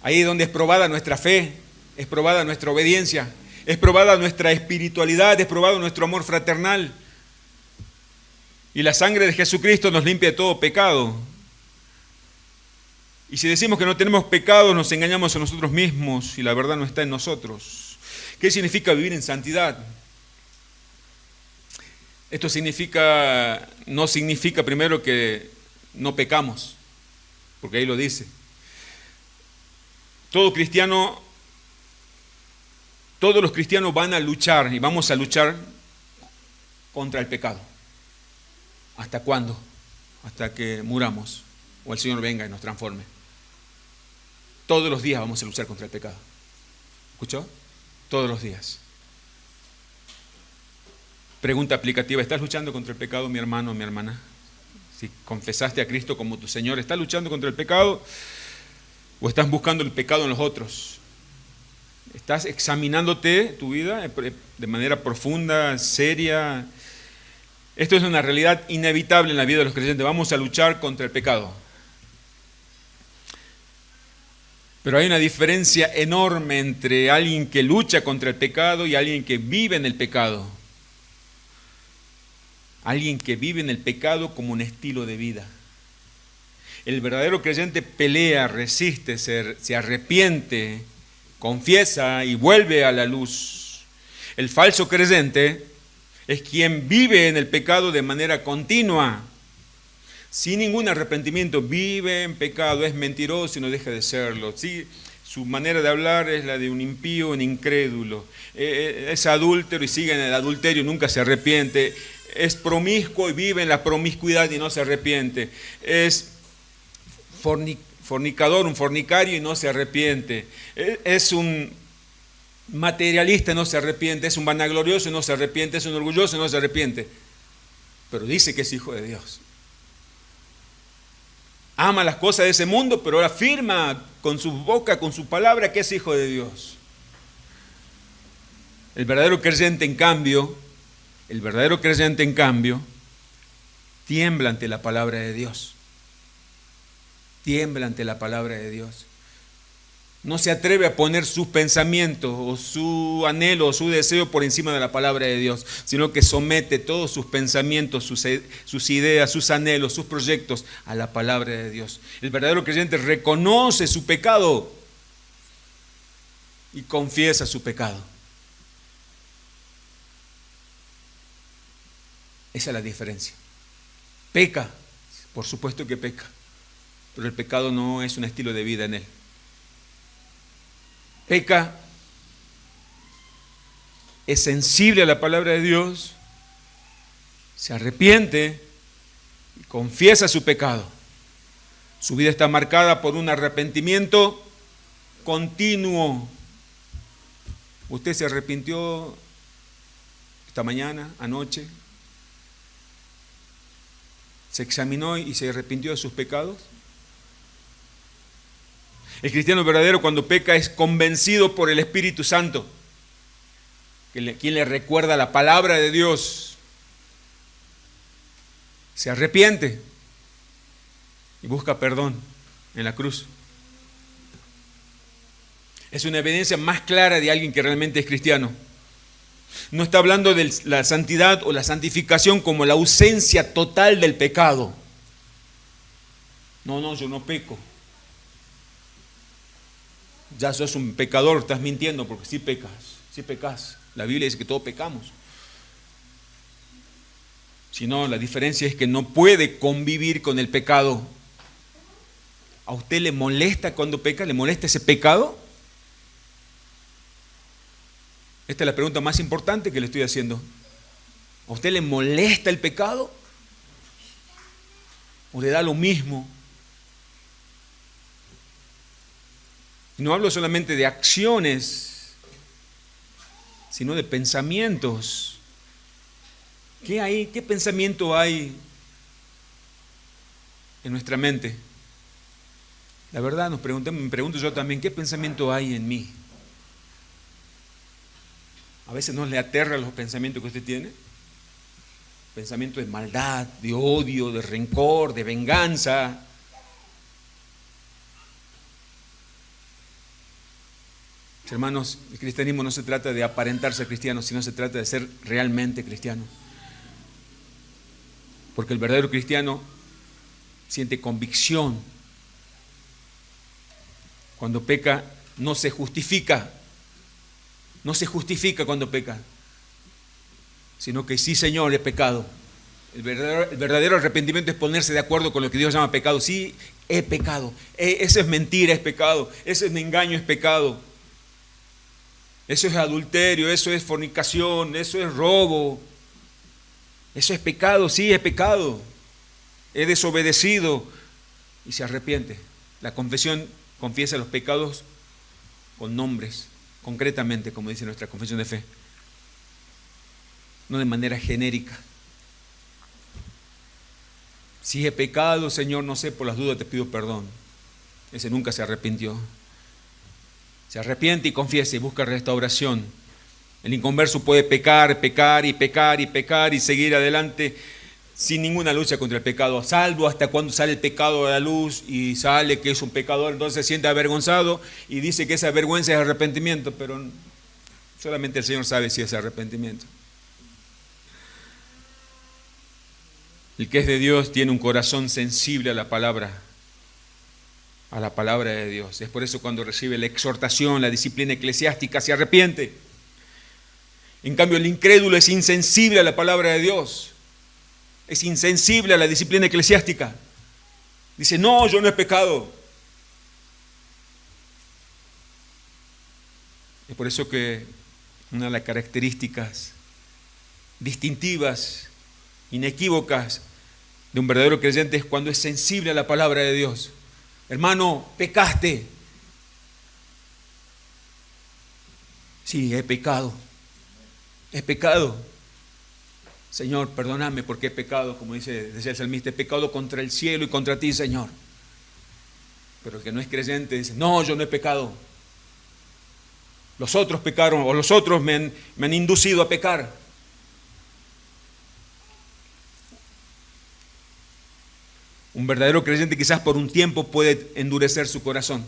Ahí es donde es probada nuestra fe, es probada nuestra obediencia, es probada nuestra espiritualidad, es probado nuestro amor fraternal. Y la sangre de Jesucristo nos limpia de todo pecado. Y si decimos que no tenemos pecado, nos engañamos a nosotros mismos y la verdad no está en nosotros. ¿Qué significa vivir en santidad? Esto no significa primero que no pecamos, porque ahí lo dice. Todos los cristianos van a luchar y vamos a luchar contra el pecado. ¿Hasta cuándo? Hasta que muramos o el Señor venga y nos transforme. Todos los días vamos a luchar contra el pecado. ¿Escuchó? Todos los días. Pregunta aplicativa, ¿estás luchando contra el pecado, mi hermano o mi hermana? Si confesaste a Cristo como tu Señor, ¿estás luchando contra el pecado o estás buscando el pecado en los otros? ¿Estás examinándote tu vida de manera profunda, seria? Esto es una realidad inevitable en la vida de los creyentes. Vamos a luchar contra el pecado. Pero hay una diferencia enorme entre alguien que lucha contra el pecado y alguien que vive en el pecado. Alguien que vive en el pecado como un estilo de vida. El verdadero creyente pelea, resiste, se arrepiente confiesa y vuelve a la luz. El falso creyente es quien vive en el pecado de manera continua, sin ningún arrepentimiento, vive en pecado, es mentiroso y no deja de serlo. ¿Sí? Su manera de hablar es la de un impío, un incrédulo. Es adúltero y sigue en el adulterio, nunca se arrepiente. Es promiscuo y vive en la promiscuidad y no se arrepiente. Es fornicador, un fornicario y no se arrepiente. Es un materialista y no se arrepiente. Es un vanaglorioso y no se arrepiente. Es un orgulloso y no se arrepiente. Pero dice que es hijo de Dios. Ama las cosas de ese mundo, pero ahora afirma con su boca, con su palabra, que es hijo de Dios. El verdadero creyente, en cambio, tiembla ante la palabra de Dios. Tiembla ante la palabra de Dios. No se atreve a poner sus pensamientos o su anhelo o su deseo por encima de la palabra de Dios, sino que somete todos sus pensamientos, sus ideas, sus anhelos, sus proyectos a la palabra de Dios. El verdadero creyente reconoce su pecado y confiesa su pecado. Esa es la diferencia. Peca, por supuesto que peca, pero el pecado no es un estilo de vida en él. Peca, es sensible a la palabra de Dios, se arrepiente y confiesa su pecado. Su vida está marcada por un arrepentimiento continuo. ¿Usted se arrepintió esta mañana, anoche? ¿Se examinó y se arrepintió de sus pecados? El cristiano verdadero, cuando peca, es convencido por el Espíritu Santo, quien le recuerda la palabra de Dios. Se arrepiente y busca perdón en la cruz. Es una evidencia más clara de alguien que realmente es cristiano. No está hablando de la santidad o la santificación como la ausencia total del pecado. No, yo no peco. Ya sos un pecador, estás mintiendo porque sí pecas. La Biblia dice que todos pecamos. Sino la diferencia es que no puede convivir con el pecado. ¿A usted le molesta cuando peca? ¿Le molesta ese pecado? Esta es la pregunta más importante que le estoy haciendo. ¿A usted le molesta el pecado? ¿O le da lo mismo? No hablo solamente de acciones, sino de pensamientos. ¿Qué pensamiento hay en nuestra mente? La verdad, me pregunto yo también, ¿qué pensamiento hay en mí? A veces no le aterra los pensamientos que usted tiene. Pensamientos de maldad, de odio, de rencor, de venganza. Hermanos, el cristianismo no se trata de aparentar ser cristiano, sino se trata de ser realmente cristiano. Porque el verdadero cristiano siente convicción. Cuando peca, no se justifica. No se justifica cuando peca, sino que sí, Señor, he pecado. El verdadero arrepentimiento es ponerse de acuerdo con lo que Dios llama pecado. Sí, he pecado. Eso es mentira, es pecado. Eso es engaño, es pecado. Eso es adulterio, eso es fornicación, eso es robo. Eso es pecado, sí, es pecado. He desobedecido y se arrepiente. La confesión confiesa los pecados con nombres, concretamente, como dice nuestra confesión de fe. No de manera genérica. Si he pecado, Señor, no sé, por las dudas te pido perdón. Ese nunca se arrepintió. Se arrepiente y confiesa y busca restauración. El inconverso puede pecar y seguir adelante sin ninguna lucha contra el pecado, salvo hasta cuando sale el pecado a la luz y sale que es un pecador, entonces se siente avergonzado y dice que esa vergüenza es arrepentimiento, pero solamente el Señor sabe si es arrepentimiento. El que es de Dios tiene un corazón sensible a la palabra a la palabra de Dios. Es por eso cuando recibe la exhortación, la disciplina eclesiástica, se arrepiente. En cambio, el incrédulo es insensible a la palabra de Dios. Es insensible a la disciplina eclesiástica. Dice, no, yo no he pecado. Es por eso que una de las características distintivas, inequívocas de un verdadero creyente es cuando es sensible a la palabra de Dios. Hermano, pecaste. Sí, he pecado. He pecado. Señor, perdóname porque he pecado, como decía el salmista, he pecado contra el cielo y contra ti, Señor. Pero el que no es creyente dice, no, yo no he pecado. Los otros pecaron, o los otros me han inducido a pecar. Un verdadero creyente quizás por un tiempo puede endurecer su corazón.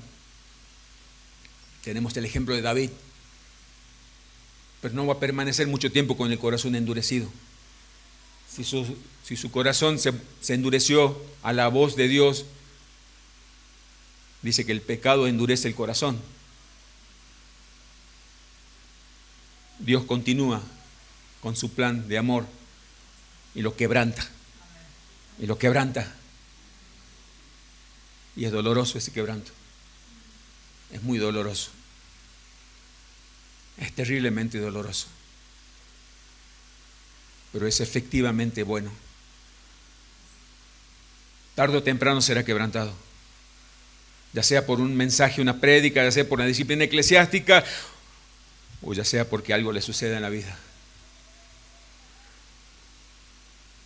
Tenemos el ejemplo de David. Pero no va a permanecer mucho tiempo con el corazón endurecido. Si su corazón se endureció a la voz de Dios, dice que el pecado endurece el corazón. Dios continúa con su plan de amor y lo quebranta. Y lo quebranta. Y es doloroso ese quebranto. Es muy doloroso. Es terriblemente doloroso. Pero es efectivamente bueno. Tarde o temprano será quebrantado. Ya sea por un mensaje, una prédica, ya sea por una disciplina eclesiástica, o ya sea porque algo le suceda en la vida.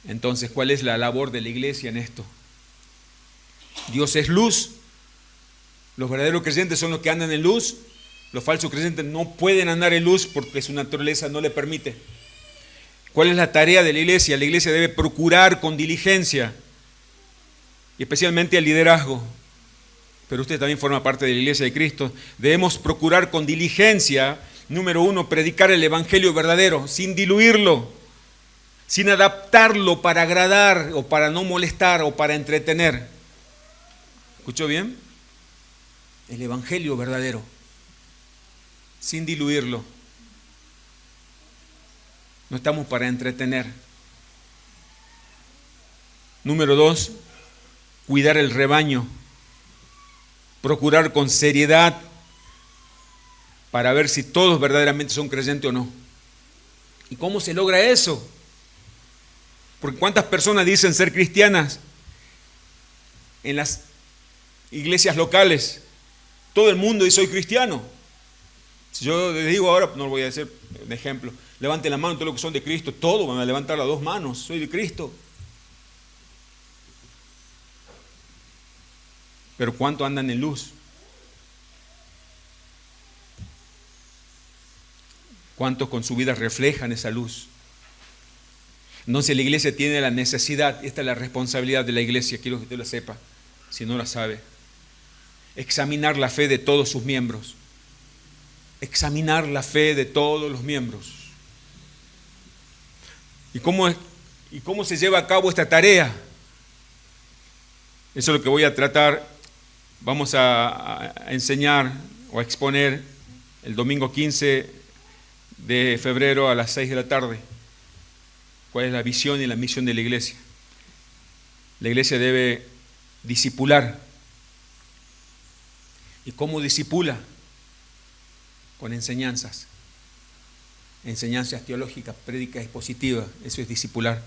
Entonces, ¿cuál es la labor de la iglesia en esto? Dios es luz. Los verdaderos creyentes son los que andan en luz. Los falsos creyentes no pueden andar en luz porque su naturaleza no le permite. ¿Cuál es la tarea de la iglesia? La iglesia debe procurar con diligencia, y especialmente el liderazgo, pero usted también forma parte de la iglesia de Cristo. Debemos procurar con diligencia, número uno, predicar el evangelio verdadero, sin diluirlo, sin adaptarlo para agradar o para no molestar o para entretener. ¿Escuchó bien? El evangelio verdadero, sin diluirlo. No estamos para entretener. Número dos, cuidar el rebaño. Procurar con seriedad para ver si todos verdaderamente son creyentes o no. ¿Y cómo se logra eso? Porque ¿cuántas personas dicen ser cristianas en las iglesias locales? Todo el mundo dice soy cristiano. Si yo les digo ahora, no lo voy a decir de ejemplo, levanten la mano todos los que son de Cristo, todos van a levantar las dos manos, soy de Cristo. Pero ¿cuánto andan en luz? ¿Cuántos con su vida reflejan esa luz? Entonces la iglesia tiene la necesidad, esta es la responsabilidad de la iglesia, quiero que usted lo sepa, si no la sabe, examinar la fe de todos sus miembros. Examinar la fe de todos los miembros. ¿Y cómo se lleva a cabo esta tarea? Eso es lo que voy a tratar. Vamos a enseñar o a exponer el domingo 15 de febrero a las 6 de la tarde. ¿Cuál es la visión y la misión de la iglesia? La iglesia debe discipular. ¿Y cómo discipula? Con enseñanzas teológicas, prédica expositiva, eso es discipular.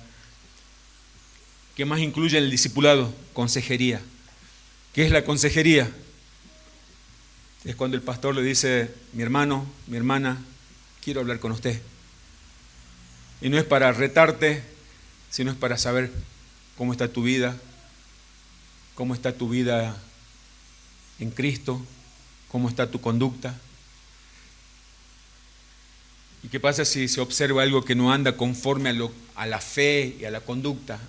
¿Qué más incluye el discipulado? Consejería. ¿Qué es la consejería? Es cuando el pastor le dice, mi hermano, mi hermana, quiero hablar con usted. Y no es para retarte, sino es para saber cómo está tu vida en Cristo, cómo está tu conducta. ¿Y qué pasa si se observa algo que no anda conforme a la fe y a la conducta?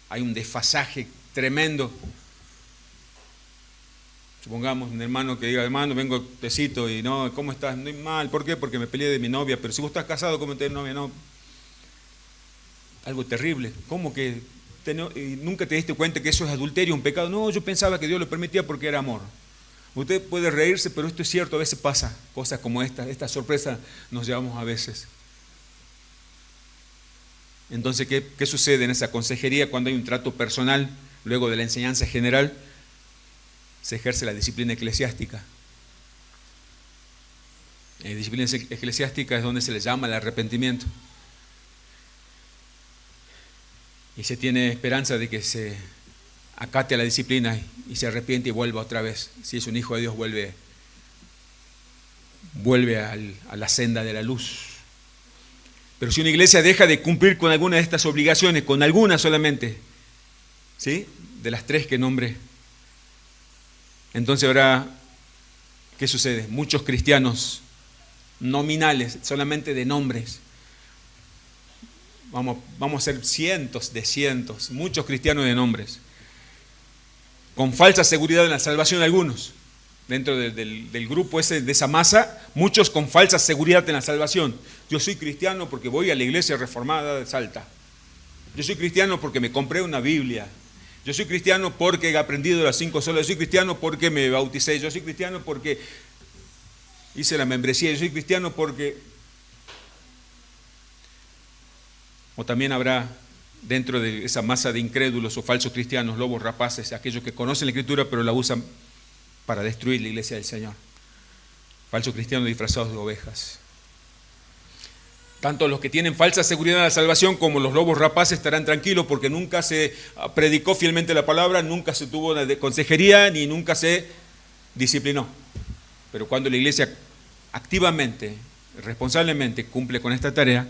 Hay un desfasaje tremendo. Supongamos un hermano que diga, hermano, vengo tecito y no, ¿cómo estás? No, mal, ¿por qué? Porque me peleé de mi novia, pero si vos estás casado, ¿cómo tenés novia? No. Algo terrible. ¿Cómo que nunca te diste cuenta que eso es adulterio, un pecado? No, yo pensaba que Dios lo permitía porque era amor. Usted puede reírse, pero esto es cierto, a veces pasa cosas como esta sorpresa nos llevamos a veces. Entonces, ¿qué sucede en esa consejería cuando hay un trato personal, luego de la enseñanza general? Se ejerce la disciplina eclesiástica. La disciplina eclesiástica es donde se le llama el arrepentimiento. Y se tiene esperanza de que se acate a la disciplina y se arrepiente y vuelva otra vez. Si es un hijo de Dios, vuelve a la senda de la luz. Pero si una iglesia deja de cumplir con alguna de estas obligaciones, con alguna solamente, ¿sí?, de las 3 que nombré, entonces ahora, ¿qué sucede? Muchos cristianos nominales, solamente de nombres, vamos a ser cientos, muchos cristianos de nombres, con falsa seguridad en la salvación algunos. Dentro del grupo ese, de esa masa, muchos con falsa seguridad en la salvación. Yo soy cristiano porque voy a la iglesia reformada de Salta. Yo soy cristiano porque me compré una Biblia. Yo soy cristiano porque he aprendido las 5 solas. Yo soy cristiano porque me bauticé. Yo soy cristiano porque hice la membresía. Yo soy cristiano porque... O también habrá dentro de esa masa de incrédulos o falsos cristianos, lobos rapaces, aquellos que conocen la Escritura pero la usan para destruir la iglesia del Señor. Falsos cristianos disfrazados de ovejas. Tanto los que tienen falsa seguridad en la salvación como los lobos rapaces estarán tranquilos porque nunca se predicó fielmente la palabra, nunca se tuvo de consejería ni nunca se disciplinó. Pero cuando la iglesia activamente, responsablemente cumple con esta tarea,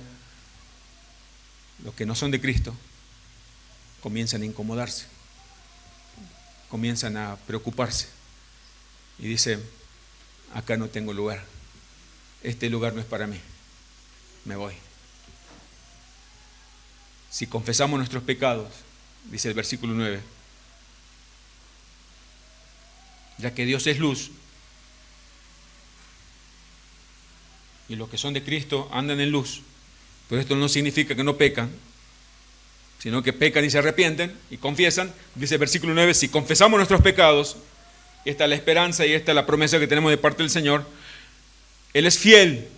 los que no son de Cristo comienzan a incomodarse, comienzan a preocuparse. Y dice, acá no tengo lugar, este lugar no es para mí, me voy. Si confesamos nuestros pecados, dice el versículo 9, ya que Dios es luz, y los que son de Cristo andan en luz, pero esto no significa que no pecan, sino que pecan y se arrepienten y confiesan. Dice el versículo 9, si confesamos nuestros pecados, esta es la esperanza y esta es la promesa que tenemos de parte del Señor. Él es fiel.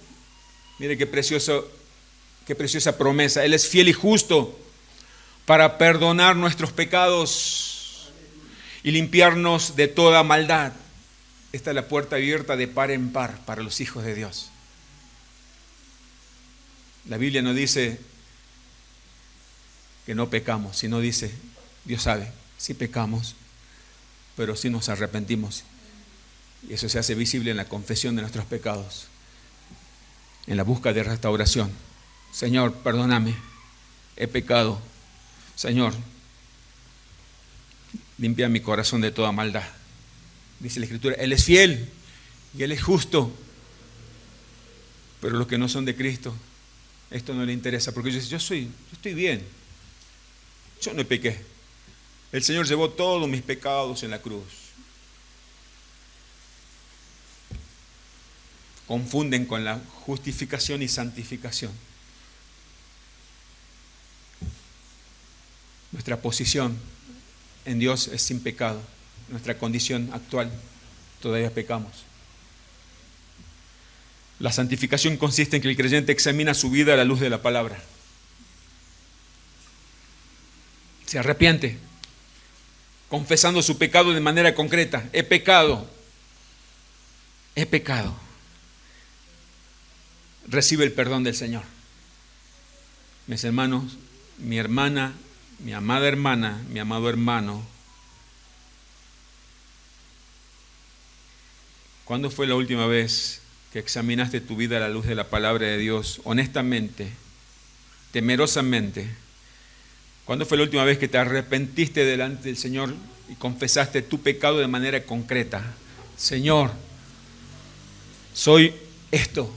Mire qué preciosa promesa. Él es fiel y justo para perdonar nuestros pecados y limpiarnos de toda maldad. Esta es la puerta abierta de par en par para los hijos de Dios. La Biblia no dice que no pecamos, sino dice, Dios sabe, sí pecamos, pero sí nos arrepentimos. Y eso se hace visible en la confesión de nuestros pecados, en la búsqueda de restauración. Señor, perdóname, he pecado. Señor, limpia mi corazón de toda maldad. Dice la Escritura, Él es fiel y Él es justo. Pero los que no son de Cristo, esto no le interesa, porque ellos dicen, yo estoy bien, yo no pequé. El Señor llevó todos mis pecados en la cruz. Confunden con la justificación y santificación. Nuestra posición en Dios es sin pecado. Nuestra condición actual, todavía pecamos. La santificación consiste en que el creyente examina su vida a la luz de la palabra. Se arrepiente, confesando su pecado de manera concreta. He pecado. Recibe el perdón del Señor. Mis hermanos, mi hermana, mi amada hermana, mi amado hermano, ¿cuándo fue la última vez que examinaste tu vida a la luz de la palabra de Dios, honestamente, temerosamente? ¿Cuándo fue la última vez que te arrepentiste delante del Señor y confesaste tu pecado de manera concreta? Señor, soy esto.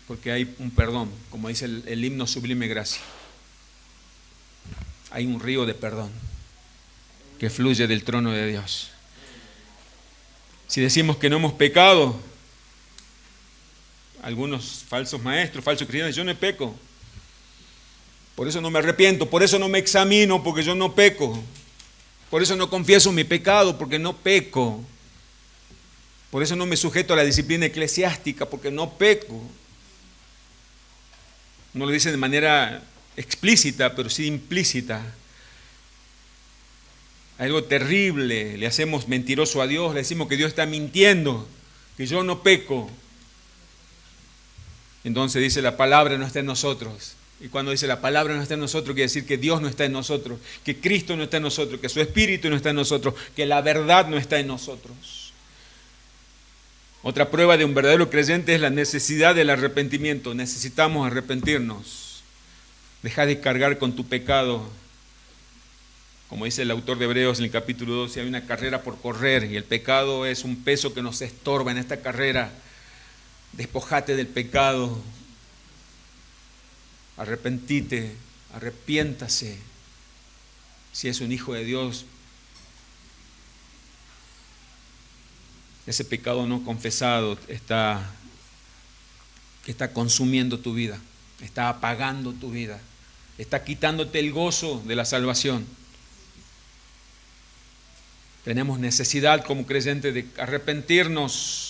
Porque hay un perdón, como dice el himno Sublime Gracia. Hay un río de perdón que fluye del trono de Dios. Si decimos que no hemos pecado, algunos falsos maestros, falsos cristianos, yo no peco. Por eso no me arrepiento, por eso no me examino, porque yo no peco. Por eso no confieso mi pecado, porque no peco. Por eso no me sujeto a la disciplina eclesiástica, porque no peco. No lo dice de manera explícita, pero sí implícita. Algo terrible, le hacemos mentiroso a Dios, le decimos que Dios está mintiendo, que yo no peco. Entonces dice la palabra no está en nosotros. Y cuando dice la palabra no está en nosotros, quiere decir que Dios no está en nosotros, que Cristo no está en nosotros, que su Espíritu no está en nosotros, que la verdad no está en nosotros. Otra prueba de un verdadero creyente es la necesidad del arrepentimiento. Necesitamos arrepentirnos. Deja de cargar con tu pecado. Como dice el autor de Hebreos en el capítulo 12, hay una carrera por correr y el pecado es un peso que nos estorba en esta carrera. Despojate del pecado. Arrepentite, arrepiéntase. Si es un hijo de Dios, ese pecado no confesado está consumiendo tu vida, está apagando tu vida, está quitándote el gozo de la salvación. Tenemos necesidad como creyentes de arrepentirnos.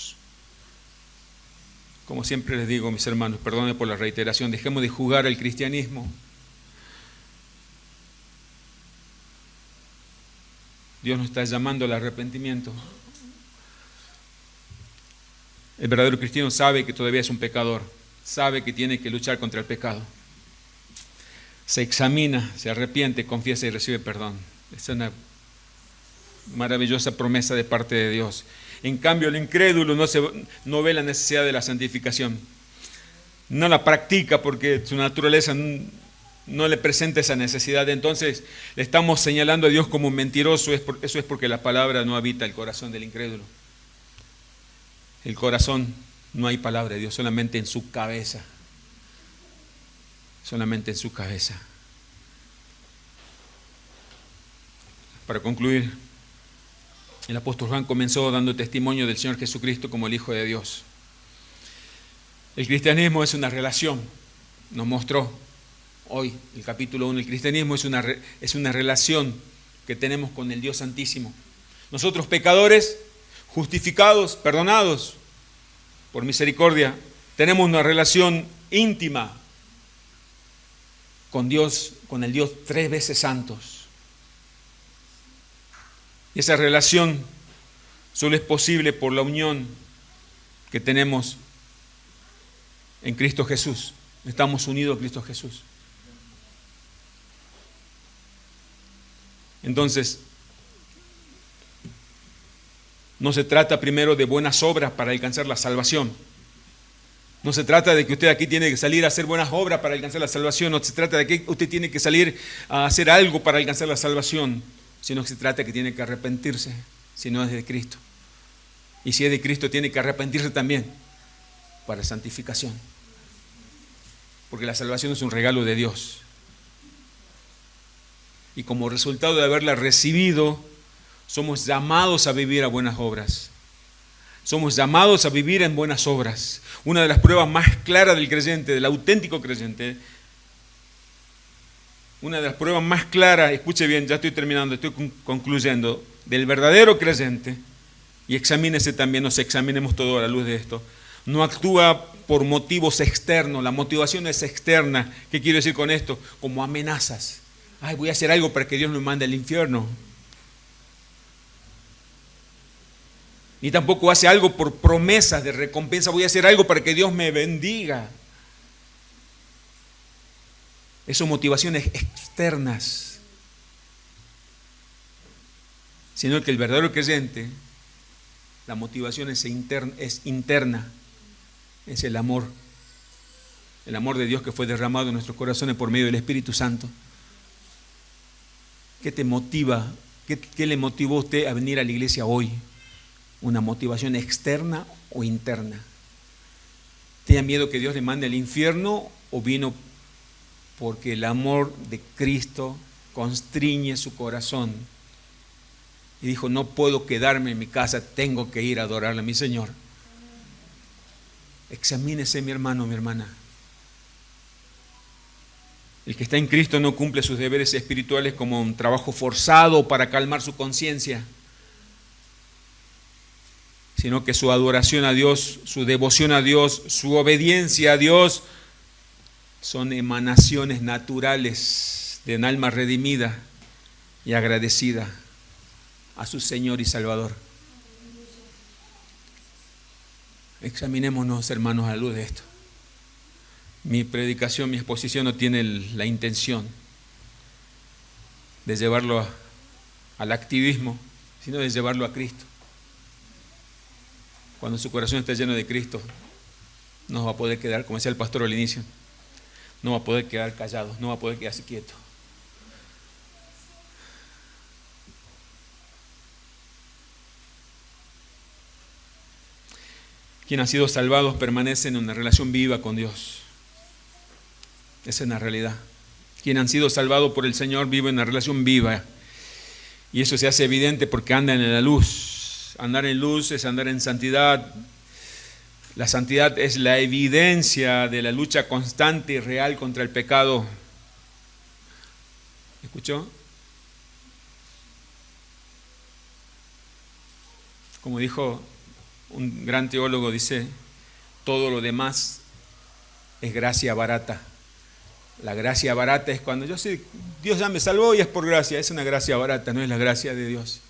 Como siempre les digo, mis hermanos, perdónenme por la reiteración, dejemos de jugar al cristianismo. Dios nos está llamando al arrepentimiento. El verdadero cristiano sabe que todavía es un pecador, sabe que tiene que luchar contra el pecado. Se examina, se arrepiente, confiesa y recibe perdón. Es una maravillosa promesa de parte de Dios. En cambio, el incrédulo no ve la necesidad de la santificación. No la practica porque su naturaleza no le presenta esa necesidad. Entonces, le estamos señalando a Dios como un mentiroso. Eso es porque la palabra no habita el corazón del incrédulo. El corazón, no hay palabra de Dios, solamente en su cabeza. Solamente en su cabeza. Para concluir, el apóstol Juan comenzó dando testimonio del Señor Jesucristo como el Hijo de Dios. El cristianismo es una relación, nos mostró hoy el capítulo 1, el cristianismo es una relación que tenemos con el Dios Santísimo. Nosotros pecadores, justificados, perdonados por misericordia, tenemos una relación íntima con Dios, con el Dios 3 veces santos. Y esa relación solo es posible por la unión que tenemos en Cristo Jesús. Estamos unidos a Cristo Jesús. Entonces, no se trata primero de buenas obras para alcanzar la salvación. No se trata de que usted aquí tiene que salir a hacer buenas obras para alcanzar la salvación. No se trata de que usted tiene que salir a hacer algo para alcanzar la salvación. Sino que se trata de que tiene que arrepentirse, si no es de Cristo. Y si es de Cristo, tiene que arrepentirse también para santificación. Porque la salvación es un regalo de Dios. Y como resultado de haberla recibido, somos llamados a vivir a buenas obras. Somos llamados a vivir en buenas obras. Una de las pruebas más claras del creyente, del auténtico creyente, una de las pruebas más claras, escuche bien, ya estoy terminando, estoy concluyendo, del verdadero creyente, y examínese también, nos examinemos todo a la luz de esto, no actúa por motivos externos, la motivación es externa. ¿Qué quiero decir con esto? Como amenazas. Ay, voy a hacer algo para que Dios me mande al infierno. Ni tampoco hace algo por promesas de recompensa, voy a hacer algo para que Dios me bendiga. Esas son motivaciones externas. Sino que el verdadero creyente, la motivación es interna. Es el amor de Dios que fue derramado en nuestros corazones por medio del Espíritu Santo. ¿Qué te motiva? ¿Qué le motivó a usted a venir a la iglesia hoy? ¿Una motivación externa o interna? ¿Tenía miedo que Dios le mande al infierno o vino porque el amor de Cristo constriñe su corazón? Y dijo, no puedo quedarme en mi casa, tengo que ir a adorarle a mi Señor. Examínese, mi hermano, mi hermana. El que está en Cristo no cumple sus deberes espirituales como un trabajo forzado para calmar su conciencia, sino que su adoración a Dios, su devoción a Dios, su obediencia a Dios son emanaciones naturales de un alma redimida y agradecida a su Señor y Salvador. Examinémonos, hermanos, a la luz de esto. Mi predicación, mi exposición no tiene la intención de llevarlo al activismo, sino de llevarlo a Cristo. Cuando su corazón esté lleno de Cristo, no va a poder quedar, como decía el pastor al inicio, no va a poder quedar callado, no va a poder quedarse quieto. Quienes han sido salvados permanecen en una relación viva con Dios. Esa es una realidad. Quienes han sido salvados por el Señor viven en una relación viva. Y eso se hace evidente porque andan en la luz. Andar en luz es andar en santidad. La santidad es la evidencia de la lucha constante y real contra el pecado. ¿Escuchó? Como dijo un gran teólogo, dice, todo lo demás es gracia barata. La gracia barata es cuando yo sé, Dios ya me salvó y es por gracia. Es una gracia barata, no es la gracia de Dios.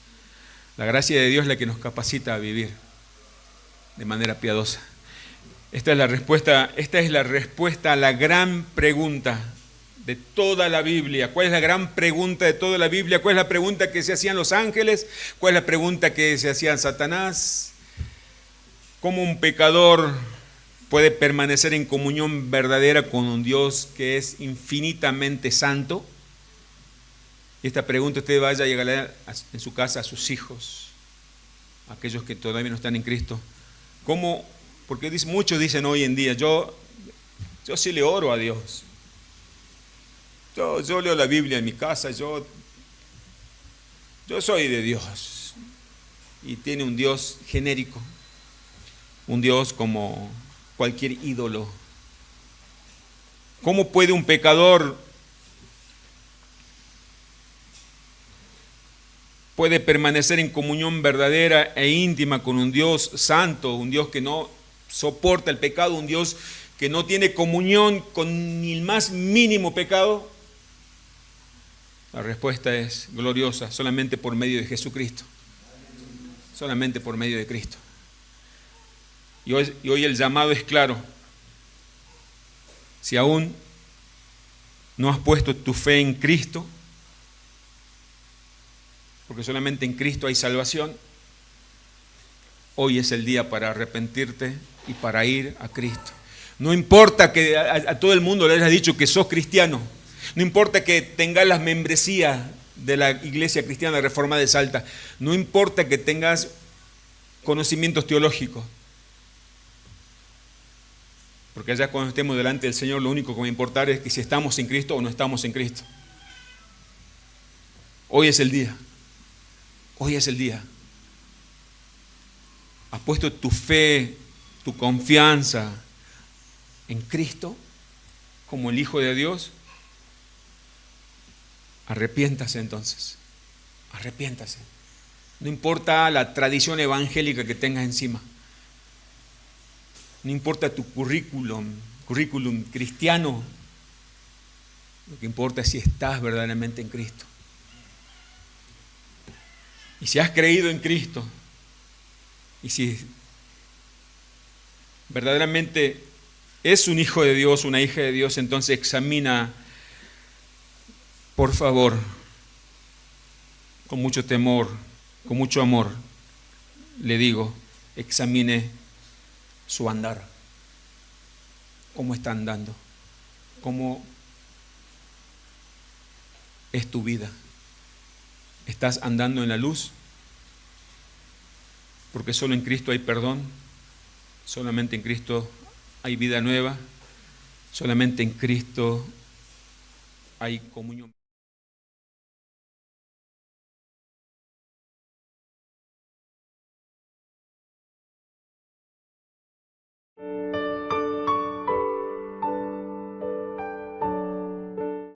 La gracia de Dios es la que nos capacita a vivir de manera piadosa. Esta es la respuesta a la gran pregunta de toda la Biblia. ¿Cuál es la gran pregunta de toda la Biblia? ¿Cuál es la pregunta que se hacían los ángeles? ¿Cuál es la pregunta que se hacía Satanás? ¿Cómo un pecador puede permanecer en comunión verdadera con un Dios que es infinitamente santo? Y esta pregunta usted vaya a llegar en su casa a sus hijos, a aquellos que todavía no están en Cristo. ¿Cómo? Porque muchos dicen hoy en día, yo sí le oro a Dios. Yo leo la Biblia en mi casa, yo soy de Dios. Y tiene un Dios genérico, un Dios como cualquier ídolo. ¿Cómo puede un pecador permanecer en comunión verdadera e íntima con un Dios santo, un Dios que no soporta el pecado, un Dios que no tiene comunión con ni el más mínimo pecado? La respuesta es gloriosa, solamente por medio de Jesucristo. Solamente por medio de Cristo. Y hoy el llamado es claro. Si aún no has puesto tu fe en Cristo, porque solamente en Cristo hay salvación, hoy es el día para arrepentirte y para ir a Cristo. No importa que a todo el mundo le hayas dicho que sos cristiano, no importa que tengas las membresías de la Iglesia Cristiana Reformada de Salta, no importa que tengas conocimientos teológicos, porque allá cuando estemos delante del Señor lo único que va a importar es que si estamos en Cristo o no estamos en Cristo. Hoy es el día. Hoy es el día. ¿Has puesto tu fe, tu confianza en Cristo como el Hijo de Dios? Arrepiéntase entonces. Arrepiéntase. No importa la tradición evangélica que tengas encima. No importa tu currículum cristiano. Lo que importa es si estás verdaderamente en Cristo. Y si has creído en Cristo, y si verdaderamente es un hijo de Dios, una hija de Dios, entonces examina, por favor, con mucho temor, con mucho amor, le digo, examine su andar. ¿Cómo está andando? ¿Cómo es tu vida? ¿Estás andando en la luz? Porque solo en Cristo hay perdón, solamente en Cristo hay vida nueva, solamente en Cristo hay comunión.